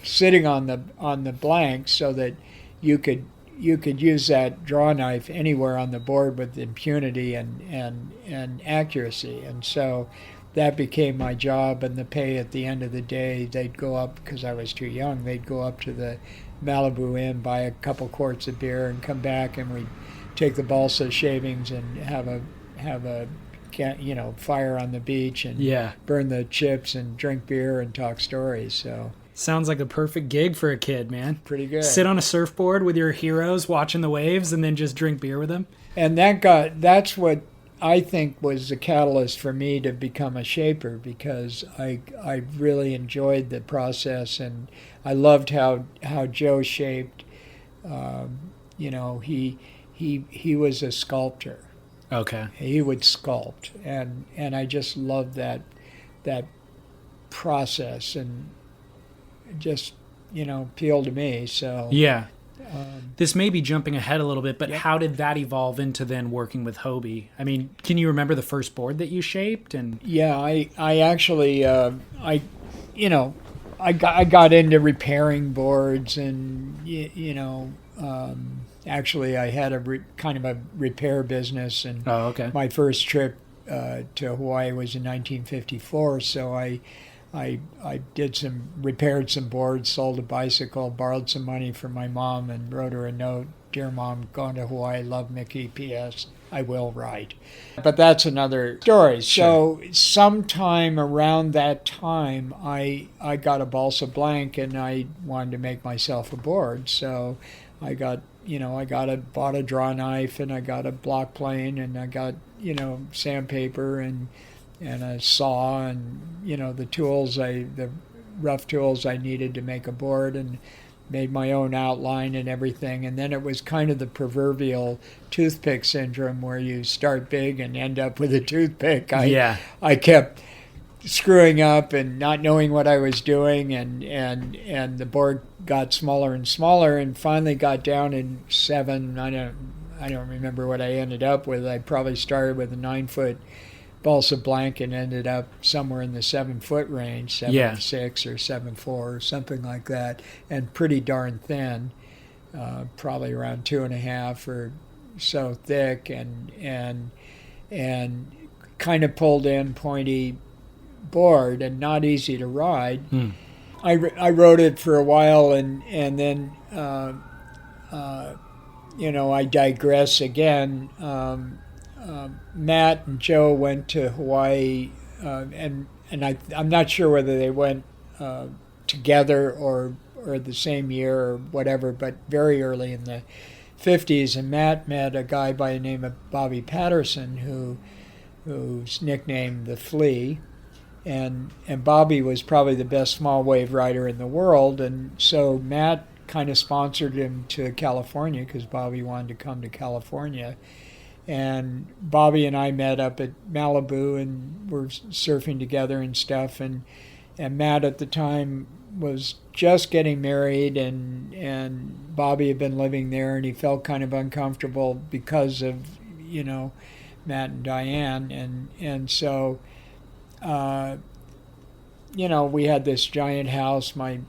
sitting on the blank so that you could use that draw knife anywhere on the board with impunity and accuracy. And so that became my job, and the pay at the end of the day, they'd go up, because I was too young, they'd go up to the Malibu Inn, buy a couple quarts of beer, and come back, and we'd take the balsa shavings and have a fire on the beach and burn the chips and drink beer and talk stories. So sounds like a perfect gig for a kid, man. Pretty good. Sit on a surfboard with your heroes watching the waves and then just drink beer with them. And that's what I think was the catalyst for me to become a shaper, because I really enjoyed the process, and I loved how Joe shaped. He was a sculptor. Okay. He would sculpt, and I just loved that process, and it just appealed to me. So yeah. This may be jumping ahead a little bit, but how did that evolve into then working with Hobie? I mean, can you remember the first board that you shaped? And yeah, I actually I got into repairing boards, and actually I had a kind of a repair business, and my first trip to Hawaii was in 1954, so I repaired some boards, sold a bicycle, borrowed some money from my mom, and wrote her a note: "Dear Mom, going to Hawaii, love Mickey, P.S. I will write." But that's another story. Sure. So sometime around that time, I got a balsa blank, and I wanted to make myself a board. So I bought a draw knife, and I got a block plane, and I got sandpaper, and a saw and, the rough tools I needed to make a board, and made my own outline and everything. And then it was kind of the proverbial toothpick syndrome where you start big and end up with a toothpick. I kept screwing up and not knowing what I was doing, and the board got smaller and smaller, and finally got down in 7. I don't remember what I ended up with. I probably started with a 9-foot balsa blank and ended up somewhere in the 7-foot range, 7.6 or 7.4 or something like that, and pretty darn thin, probably around 2.5 or so thick, and kind of pulled in, pointy board, and not easy to ride. I rode it for a while, and then I digress again. Matt and Joe went to Hawaii, and I'm not sure whether they went together or the same year or whatever, but very early in the 50s. And Matt met a guy by the name of Bobby Patterson, who's nicknamed the Flea, and Bobby was probably the best small wave rider in the world, and so Matt kind of sponsored him to California because Bobby wanted to come to California. And Bobby and I met up at Malibu and were surfing together and stuff. And Matt at the time was just getting married, and Bobby had been living there, and he felt kind of uncomfortable because of, Matt and Diane. And so, we had this giant house. My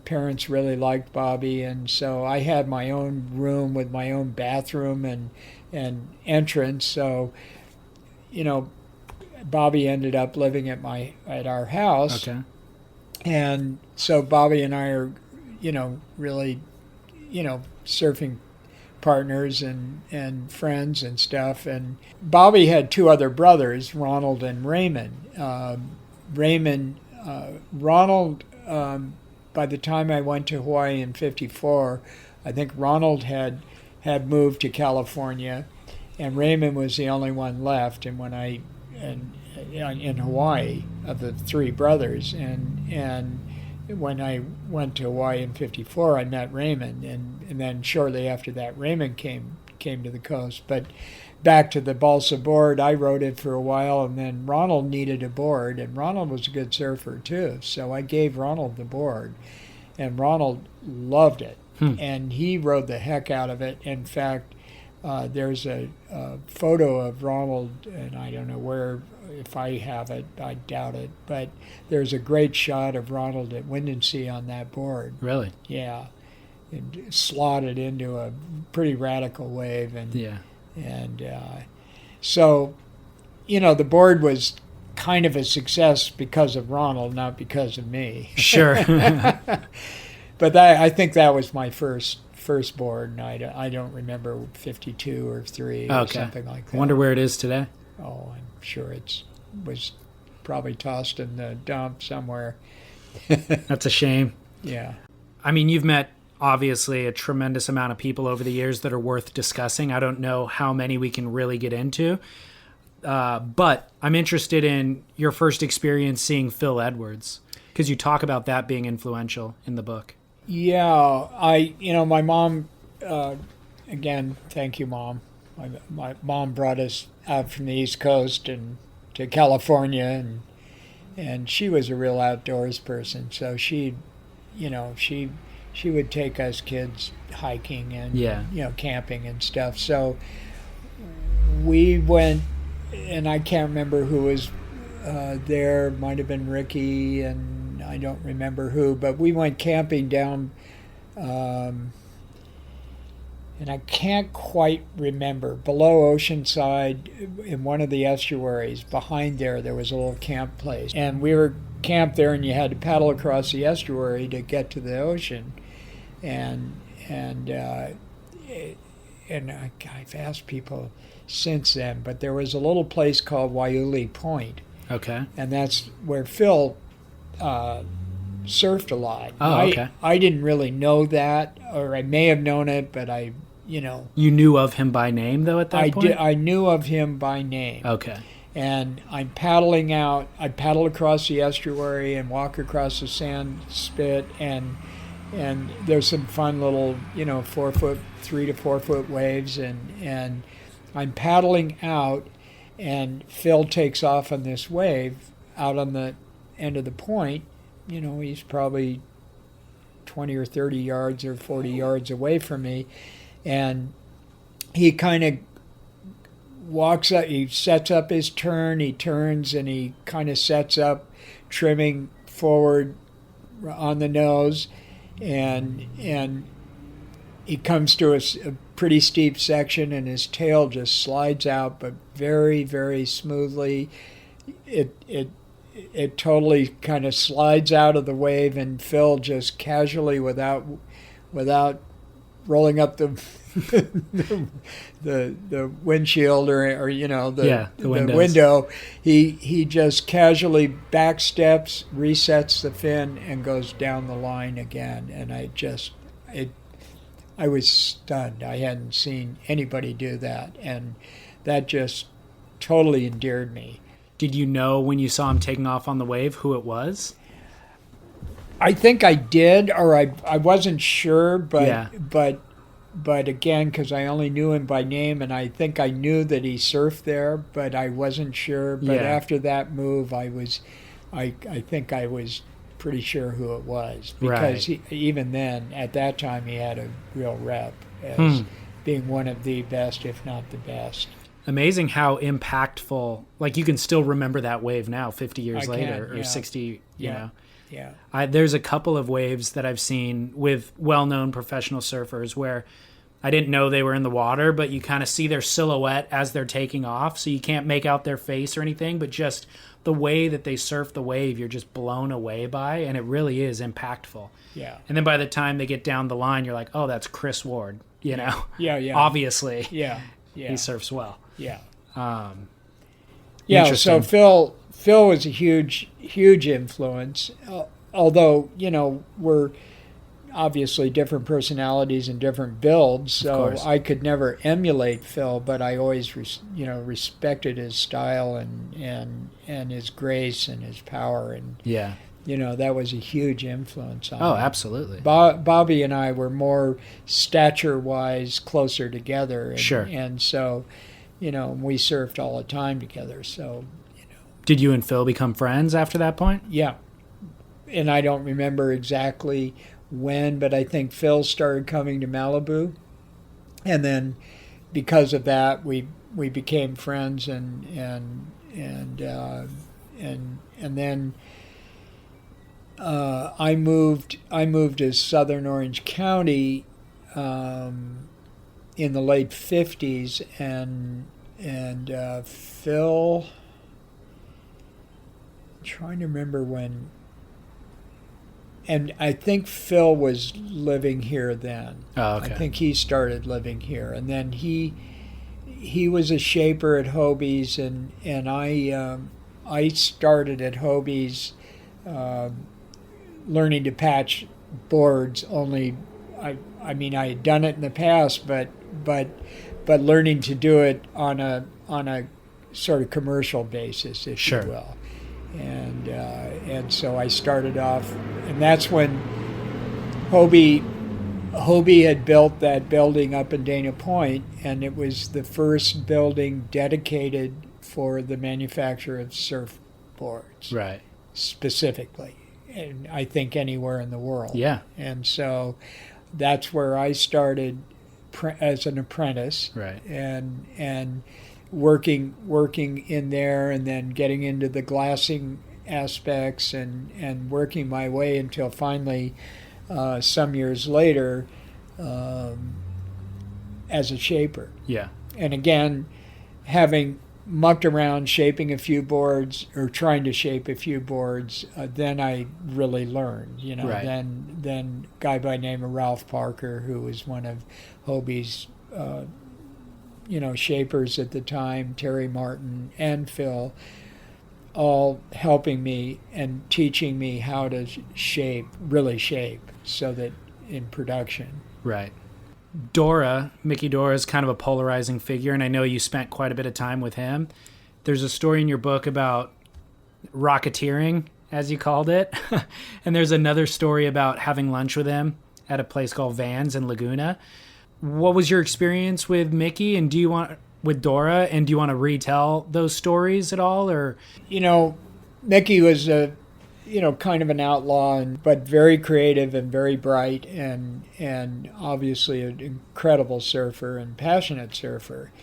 parents really liked Bobby, and so I had my own room with my own bathroom and entrance. So, Bobby ended up living at our house. Okay. And so Bobby and I are, really, surfing partners and friends and stuff. And Bobby had 2 other brothers, Ronald and Raymond. Ronald, by the time I went to Hawaii in 54, I think Ronald had moved to California, and Raymond was the only one left. And in Hawaii, of the 3 brothers, and when I went to Hawaii in 54, I met Raymond, and then shortly after that, Raymond came to the coast. But back to the balsa board, I rode it for a while, and then Ronald needed a board, and Ronald was a good surfer too, so I gave Ronald the board, and Ronald loved it, and he rode the heck out of it. In fact, there's a photo of Ronald, and I don't know where, if I have it, I doubt it, but there's a great shot of Ronald at Wind and Sea on that board. Really? Yeah, and slotted into a pretty radical wave, and so, the board was kind of a success because of Ronald, not because of me. Sure. But I think that was my first board, and I don't remember 52 or 3 or something like that. I wonder where it is today. Oh, I'm sure was probably tossed in the dump somewhere. That's a shame. Yeah. I mean, you've met obviously a tremendous amount of people over the years that are worth discussing. I don't know how many we can really get into, but I'm interested in your first experience seeing Phil Edwards, because you talk about that being influential in the book. Yeah, my mom, again, thank you, Mom. My mom brought us out from the East Coast and to California, and she was a real outdoors person. So she would take us kids hiking and camping and stuff. So we went, and I can't remember who was there. Might have been Ricky, and I don't remember who, but we went camping down, and I can't quite remember, below Oceanside in one of the estuaries. Behind there was a little camp place, and we were camped there, and you had to paddle across the estuary to get to the ocean. And I've asked people since then, but there was a little place called Waiuli Point. Okay. And that's where Phil surfed a lot. Oh, okay. I didn't really know that, or I may have known it, but You knew of him by name, though, at that point? I knew of him by name. Okay. and I'm paddling out. I paddle across the estuary and walk across the sand spit, and there's some fun little 3 to 4 foot waves, and I'm paddling out, and Phil takes off on this wave out on the end of the point. He's probably 20 or 30 yards or 40 yards away from me, and he kind of walks up, he sets up his turn, he turns, and he kind of sets up, trimming forward on the nose, and he comes to a pretty steep section, and his tail just slides out, but very, very smoothly. It totally kind of slides out of the wave, and Phil just casually, without rolling up the the windshield or the window, he just casually back steps, resets the fin, and goes down the line again. And I was stunned. I hadn't seen anybody do that, and that just totally endeared me. Did you know when you saw him taking off on the wave who it was? I think I did, or I wasn't sure, but again, because I only knew him by name, and I think I knew that he surfed there, but I wasn't sure. But after that move, I think I was pretty sure who it was, because even then, at that time, he had a real rep as being one of the best, if not the best. Amazing how impactful, like you can still remember that wave now, 50 years later, or 60, you know. Yeah. There's a couple of waves that I've seen with well-known professional surfers where I didn't know they were in the water, but you kind of see their silhouette as they're taking off, so you can't make out their face or anything, but just the way that they surf the wave, you're just blown away by, and it really is impactful. Yeah. And then by the time they get down the line, you're like, oh, that's Chris Ward, you know? Yeah. Obviously. Yeah. He surfs well. Yeah. Interesting. So Phil was a huge influence, although, we're obviously different personalities and different builds, so I could never emulate Phil, but I always, respected his style and his grace and his power, and that was a huge influence on him. Absolutely. Bobby and I were more stature-wise closer together, and so, we surfed all the time together, so, Did you and Phil become friends after that point? Yeah. And I don't remember exactly when, but I think Phil started coming to Malibu, and then because of that, we became friends, and then I moved to Southern Orange County in the late 50s, and Phil, I'm trying to remember when. And I think Phil was living here then. Oh, okay. I think he started living here, and then he was a shaper at Hobie's, and I started at Hobie's, learning to patch boards. Only, I mean, I had done it in the past, but learning to do it on a sort of commercial basis, if you will. And so I started off, and that's when Hobie had built that building up in Dana Point, and it was the first building dedicated for the manufacture of surfboards, right? Specifically, and I think anywhere in the world. Yeah. And so that's where I started as an apprentice, right? And working in there, and then getting into the glassing aspects, and working my way until finally, some years later, as a shaper. Yeah. And again, having mucked around shaping a few boards, or trying to shape a few boards, then I really learned, Right. Then a guy by the name of Ralph Parker, who was one of Hobie's shapers at the time, Terry Martin and Phil, all helping me and teaching me how to really shape, so that in production. Right. Dora, Mickey Dora, is kind of a polarizing figure, and I know you spent quite a bit of time with him. there's a story in your book about rocketeering, as you called it. And there's another story about having lunch with him at a place called Vans in Laguna. What was your experience with Mickey, and with Dora, and do you want to retell those stories at all? Or Mickey was kind of an outlaw, but very creative and very bright, and obviously an incredible surfer and passionate surfer.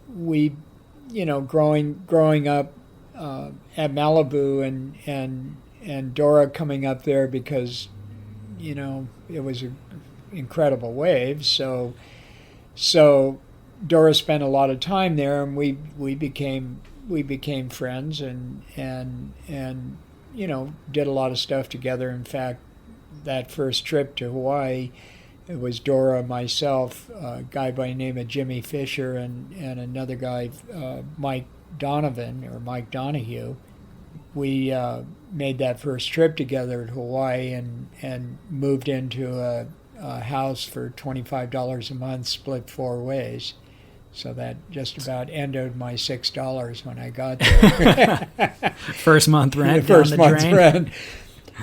We, growing up at Malibu, and Dora coming up there because it was an incredible wave. So Dora spent a lot of time there, and we became friends, and did a lot of stuff together. In fact, that first trip to Hawaii, it was Dora, myself, a guy by the name of Jimmy Fisher, and another guy, Mike Donahue. We made that first trip together to Hawaii, and moved into a house for $25 a month, split 4 ways. So that just about ended my $6 when I got there. First month rent. First month's rent.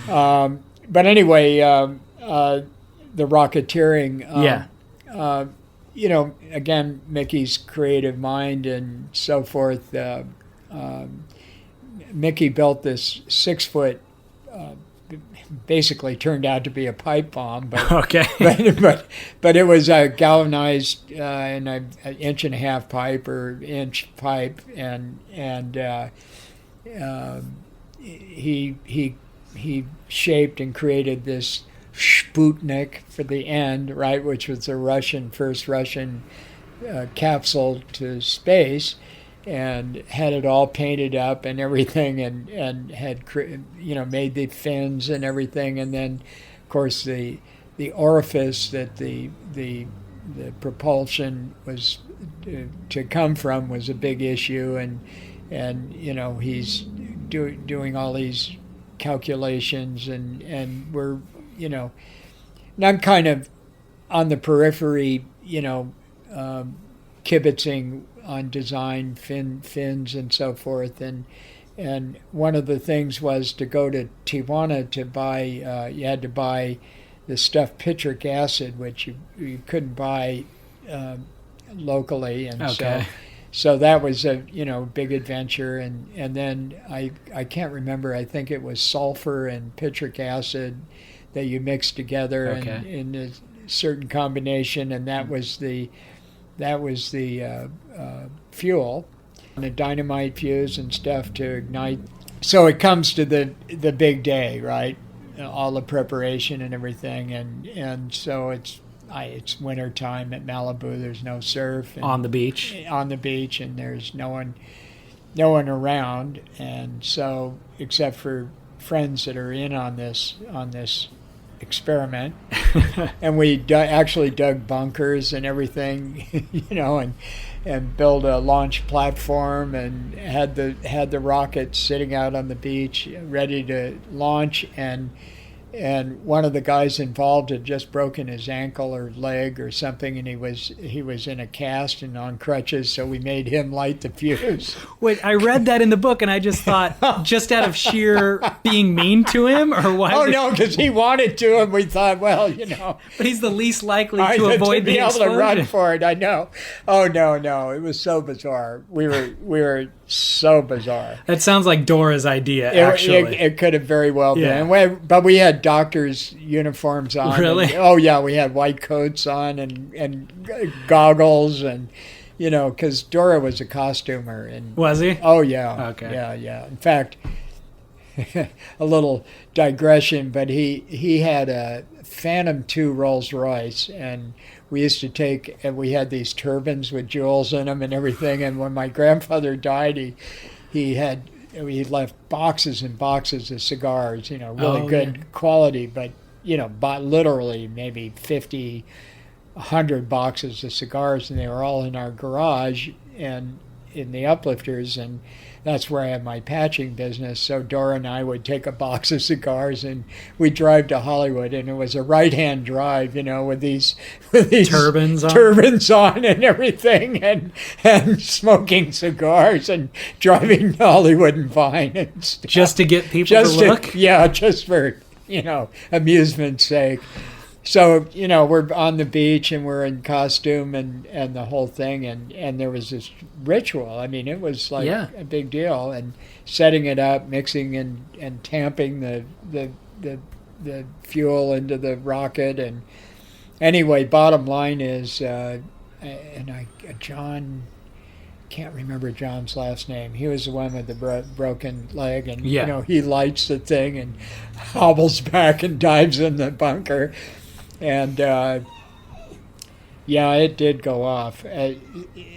But anyway, the rocketeering. Again, Mickey's creative mind and so forth. Mickey built this 6-foot. Basically turned out to be a pipe bomb, but okay. but it was a galvanized and an 1.5 pipe or inch pipe, and he shaped and created this Sputnik for the end, right, which was the first Russian capsule to space. And had it all painted up and everything, and had made the fins and everything, and then, of course, the orifice that the propulsion was to come from was a big issue, and he's doing all these calculations, and we're and I'm kind of on the periphery, kibitzing on design, fins and so forth, and one of the things was to go to Tijuana to buy. You had to buy the stuff pitric acid, which you couldn't buy locally, and okay. so that was a big adventure, and then I can't remember. I think it was sulfur and pitric acid that you mixed together, okay. and in a certain combination, and that was the fuel, and a dynamite fuse and stuff to ignite. So it comes to the big day, right? All the preparation and everything, and so it's winter time at Malibu. There's no surf on the beach, and there's no one around, and so except for friends that are in on this experiment. And we actually dug bunkers and everything, and built a launch platform, and had the rocket sitting out on the beach ready to launch, and one of the guys involved had just broken his ankle or leg or something, and he was in a cast and on crutches, so we made him light the fuse. Wait, I read that in the book, and I just thought, just out of sheer being mean to him, or why? Oh no, because he wanted to, and we thought, well, but he's the least likely to avoid the explosion. Able to run for it. I know. Oh no, it was so bizarre. We were so bizarre. That sounds like Dora's idea. Actually, it could have very well been. Yeah. But we had doctors' uniforms on. Really? We had white coats on and goggles, and because Dora was a costumer. And was he? Oh yeah. Okay. Yeah. In fact, a little digression, but he had a Phantom II Rolls Royce, and we used to we had these turbines with jewels in them and everything. And when my grandfather died, he left boxes and boxes of cigars, really good quality, but bought literally maybe 50, 100 boxes of cigars, and they were all in our garage. And in the uplifters, and that's where I have my patching business. So Dora and I would take a box of cigars and we'd drive to Hollywood, and it was a right-hand drive, with these turbans on and everything, and smoking cigars and driving to Hollywood and Vine and stuff. Just to get people to look? Yeah, just for, amusement's sake. So, we're on the beach and we're in costume and the whole thing. And there was this ritual. I mean, it was like a big deal. And setting it up, mixing and tamping the fuel into the rocket. And anyway, bottom line is, John, can't remember John's last name. He was the one with the broken leg. And, he lights the thing and hobbles back and dives in the bunker. And, it did go off.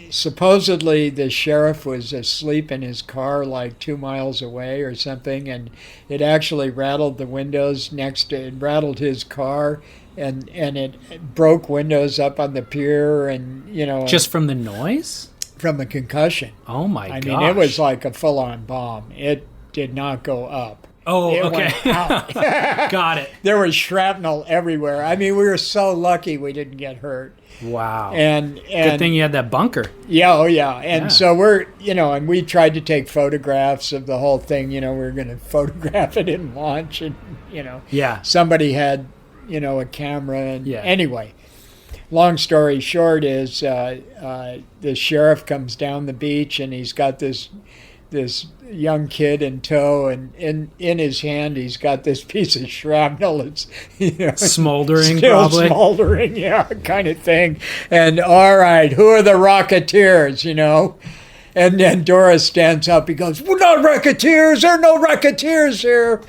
Supposedly the sheriff was asleep in his car like 2 miles away or something, and it actually rattled the windows it rattled his car, and it broke windows up on the pier, and, Just from the noise? From the concussion. Oh, my gosh. I mean, it was like a full-on bomb. It did not go up. Oh, it okay. went out. Got it. There was shrapnel everywhere. I mean, we were so lucky we didn't get hurt. Wow. And good thing you had that bunker. Yeah, oh yeah. And so we're, and we tried to take photographs of the whole thing. We were going to photograph it in launch, and somebody had, a camera. And anyway, long story short is the sheriff comes down the beach, and he's got this young kid in tow, and in his hand he's got this piece of shrapnel. It's smoldering, still probably smoldering, kind of thing. And all right, who are the Rocketeers? And then Dora stands up. He goes, "We're not Rocketeers. There are no Rocketeers here."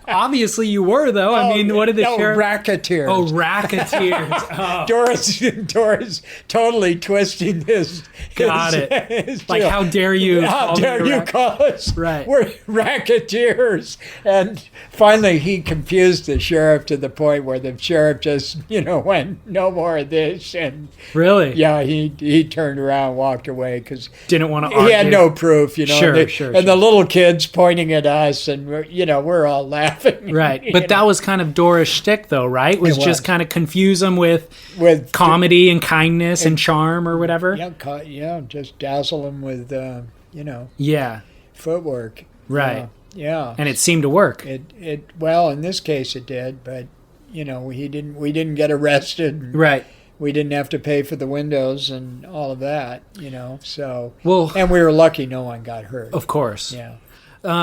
Obviously, you were, though. I mean, what did the sheriff? Racketeers. Oh, Racketeers. Oh. Dora's totally twisting his. Got it. Like, how dare you? How dare you call us? Right. We're Racketeers. And finally, he confused the sheriff to the point where the sheriff just, went, "No more of this." And really, yeah, he turned around, walked away, because didn't want to argue. He had no proof, Sure. And the little kids pointing at us, and we're all laughing. Right, but that was kind of Dora's shtick, though, right? Was just kind of confuse them with comedy and kindness and charm or whatever. Yeah, just dazzle them with footwork. Right. Yeah, and it seemed to work. Well, in this case it did, but we didn't get arrested. Right. We didn't have to pay for the windows and all of that, so. Well, and we were lucky no one got hurt. Of course. Yeah.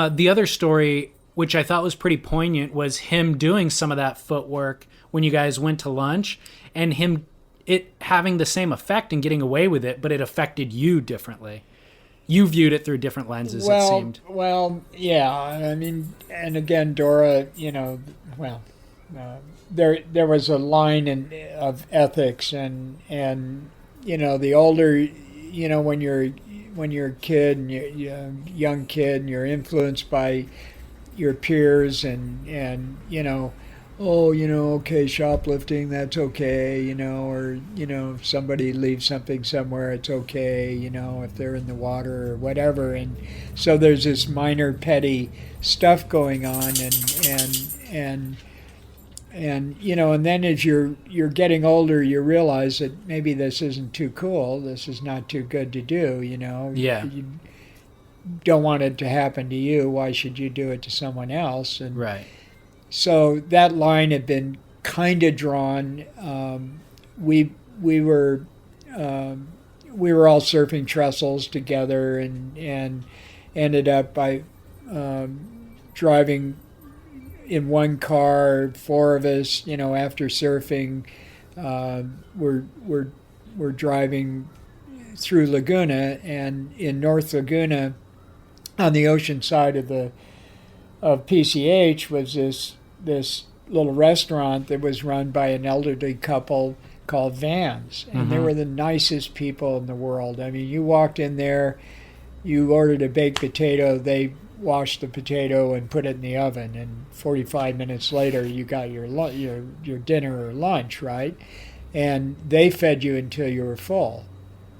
The other story, which I thought was pretty poignant, was him doing some of that footwork when you guys went to lunch, and it having the same effect and getting away with it, but it affected you differently. You viewed it through different lenses, it seemed. Well, yeah. I mean, and again, Dora, there was a line of ethics, and the older, when you're a kid and you're a young kid and you're influenced by your peers, and okay, shoplifting, that's okay, or if somebody leaves something somewhere, it's okay, if they're in the water or whatever. And so there's this minor petty stuff going on, and then as you're getting older, you realize that maybe this isn't too cool. This is not too good to do. Yeah. You don't want it to happen to you. Why should you do it to someone else? And right. So that line had been kind of drawn. We were all surfing trestles together, and ended up by driving in one car, 4 of us, after surfing, we're driving through Laguna, and in North Laguna, on the ocean side of PCH, was this little restaurant that was run by an elderly couple called Vans, and they were the nicest people in the world. I mean, you walked in there, you ordered a baked potato, they washed the potato and put it in the oven, and 45 minutes later you got your dinner or lunch, right? And they fed you until you were full.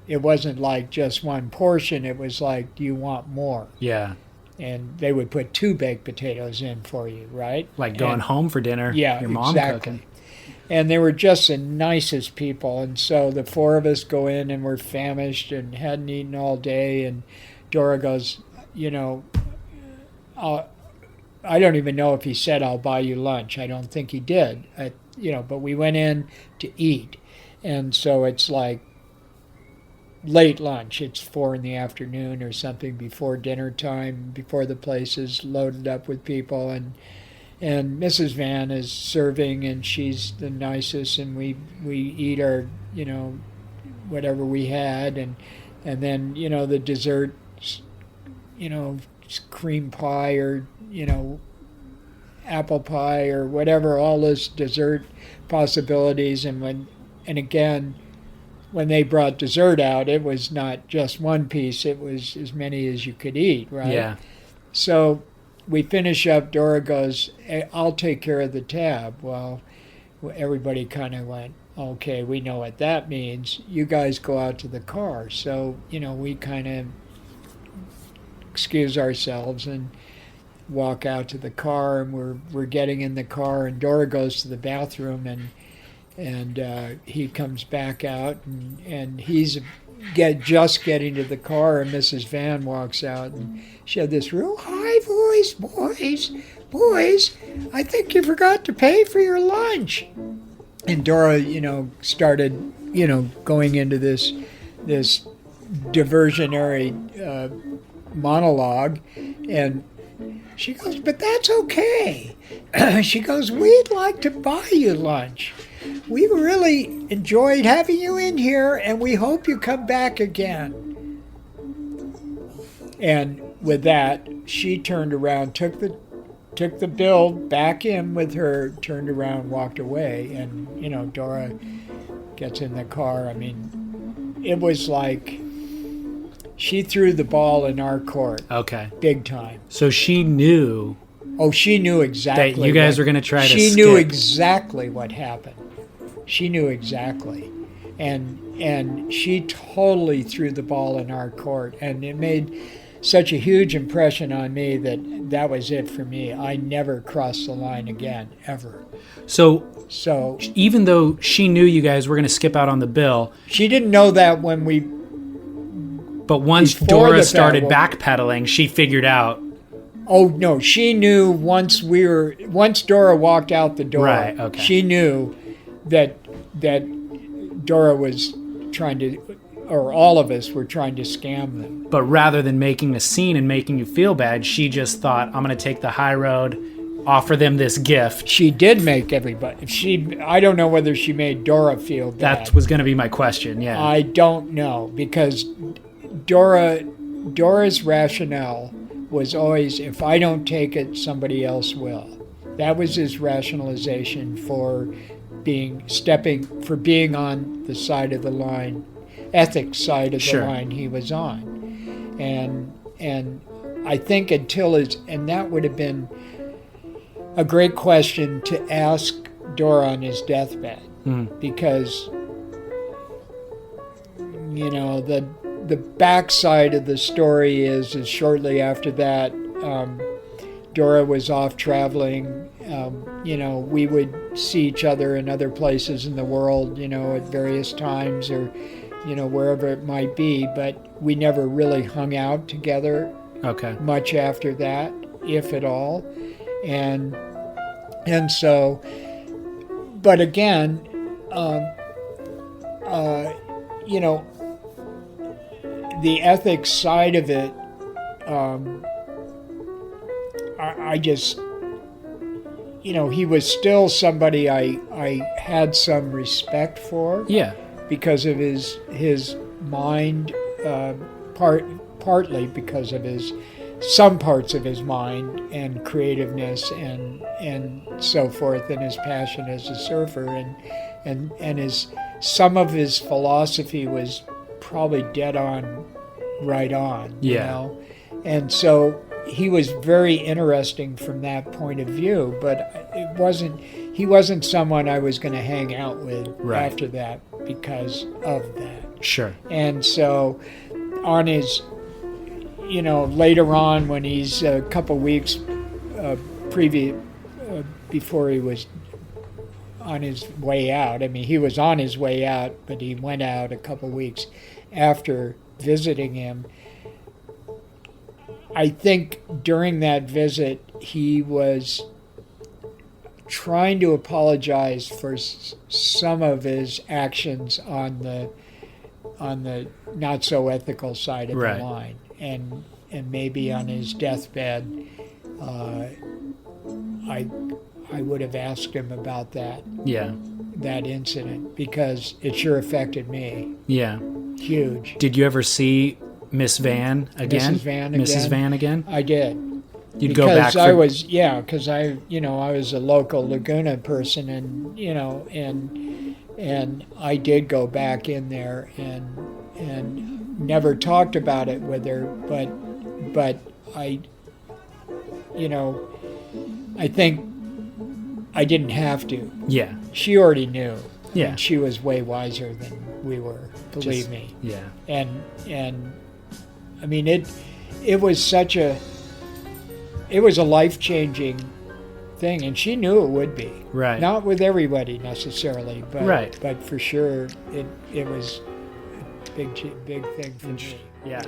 it wasn't like just one portion. It was like, do you want more? Yeah. And they would put 2 baked potatoes in for you, right? Like going home for dinner. Yeah, your mom exactly. cooking. And they were just the nicest people. And so the 4 of us go in and we're famished and hadn't eaten all day. And Dora goes, I don't even know if he said, I'll buy you lunch. I don't think he did. But we went in to eat. And so it's like late lunch. It's 4 in the afternoon or something, before dinner time, before the place is loaded up with people. And Mrs. Van is serving, and she's the nicest, and we eat our, whatever we had. And then, the dessert, cream pie or, apple pie or whatever, all those dessert possibilities. And again, when they brought dessert out, it was not just one piece, it was as many as you could eat, right? Yeah. So we finish up, Dora goes, hey, I'll take care of the tab. Well, everybody kind of went, okay, we know what that means. You guys go out to the car. So, we kind of excuse ourselves and walk out to the car, and we're getting in the car, and Dora goes to the bathroom, and he comes back out, and he's just getting to the car, and Mrs. Van walks out, and she had this real high voice, boys, I think you forgot to pay for your lunch. And Dora, started, going into this diversionary monologue, and she goes, but that's okay. She goes, we'd like to buy you lunch. We really enjoyed having you in here, and we hope you come back again. And with that, she turned around, took the bill back in with her, turned around, walked away, and Dora gets in the car. I mean, it was like she threw the ball in our court. Okay. Big time. So she knew. Oh, she knew exactly. That you guys were going to try to She skip. knew exactly what happened. She knew exactly. And she totally threw the ball in our court. And it made such a huge impression on me that was it for me. I never crossed the line again, ever. So even though she knew you guys were going to skip out on the bill. She didn't know that when we... But once Dora started backpedaling, she figured out. Oh, no, she knew once Dora walked out the door, right, okay. She knew that Dora was trying to, or all of us were trying to scam them. But rather than making a scene and making you feel bad, she just thought, I'm going to take the high road, offer them this gift. She did make everybody. I don't know whether she made Dora feel bad. That was going to be my question, yeah. I don't know, because Dora's rationale was always, if I don't take it, somebody else will. That was his rationalization for being on the side of the line, ethics side of the line he was on. And I think and that would have been a great question to ask Dora on his deathbed, because the backside of the story is shortly after that, Dora was off traveling. We would see each other in other places in the world, at various times, or, wherever it might be, but we never really hung out together much after that, if at all. And so, but again, the ethics side of it, I just, he was still somebody I had some respect for. Yeah. Because of his mind, partly because of some parts of his mind and creativeness and so forth, and his passion as a surfer, and some of his philosophy was probably dead on, right on, and so he was very interesting from that point of view, but he wasn't someone I was going to hang out with after that because of that. Sure. And so on his, later on when he's a couple weeks before he was on his way out, I mean, he was on his way out, but he went out a couple weeks after visiting him. I think during that visit, he was trying to apologize for some of his actions on the not so ethical side of right. the line, and maybe on his deathbed, I would have asked him about that. Yeah. That incident, because it sure affected me. Yeah. Huge. Did you ever see Miss Van again? Mrs. Van again? I did. You'd go back because I was a local Laguna person, and I did go back in there and never talked about it with her, but I think I didn't have to. Yeah. She already knew. Yeah. And she was way wiser than we were, believe me. Yeah. And I mean, it was a life-changing thing, and she knew it would be. Right. Not with everybody necessarily, but right. But for sure, it was a big thing for me. Yeah.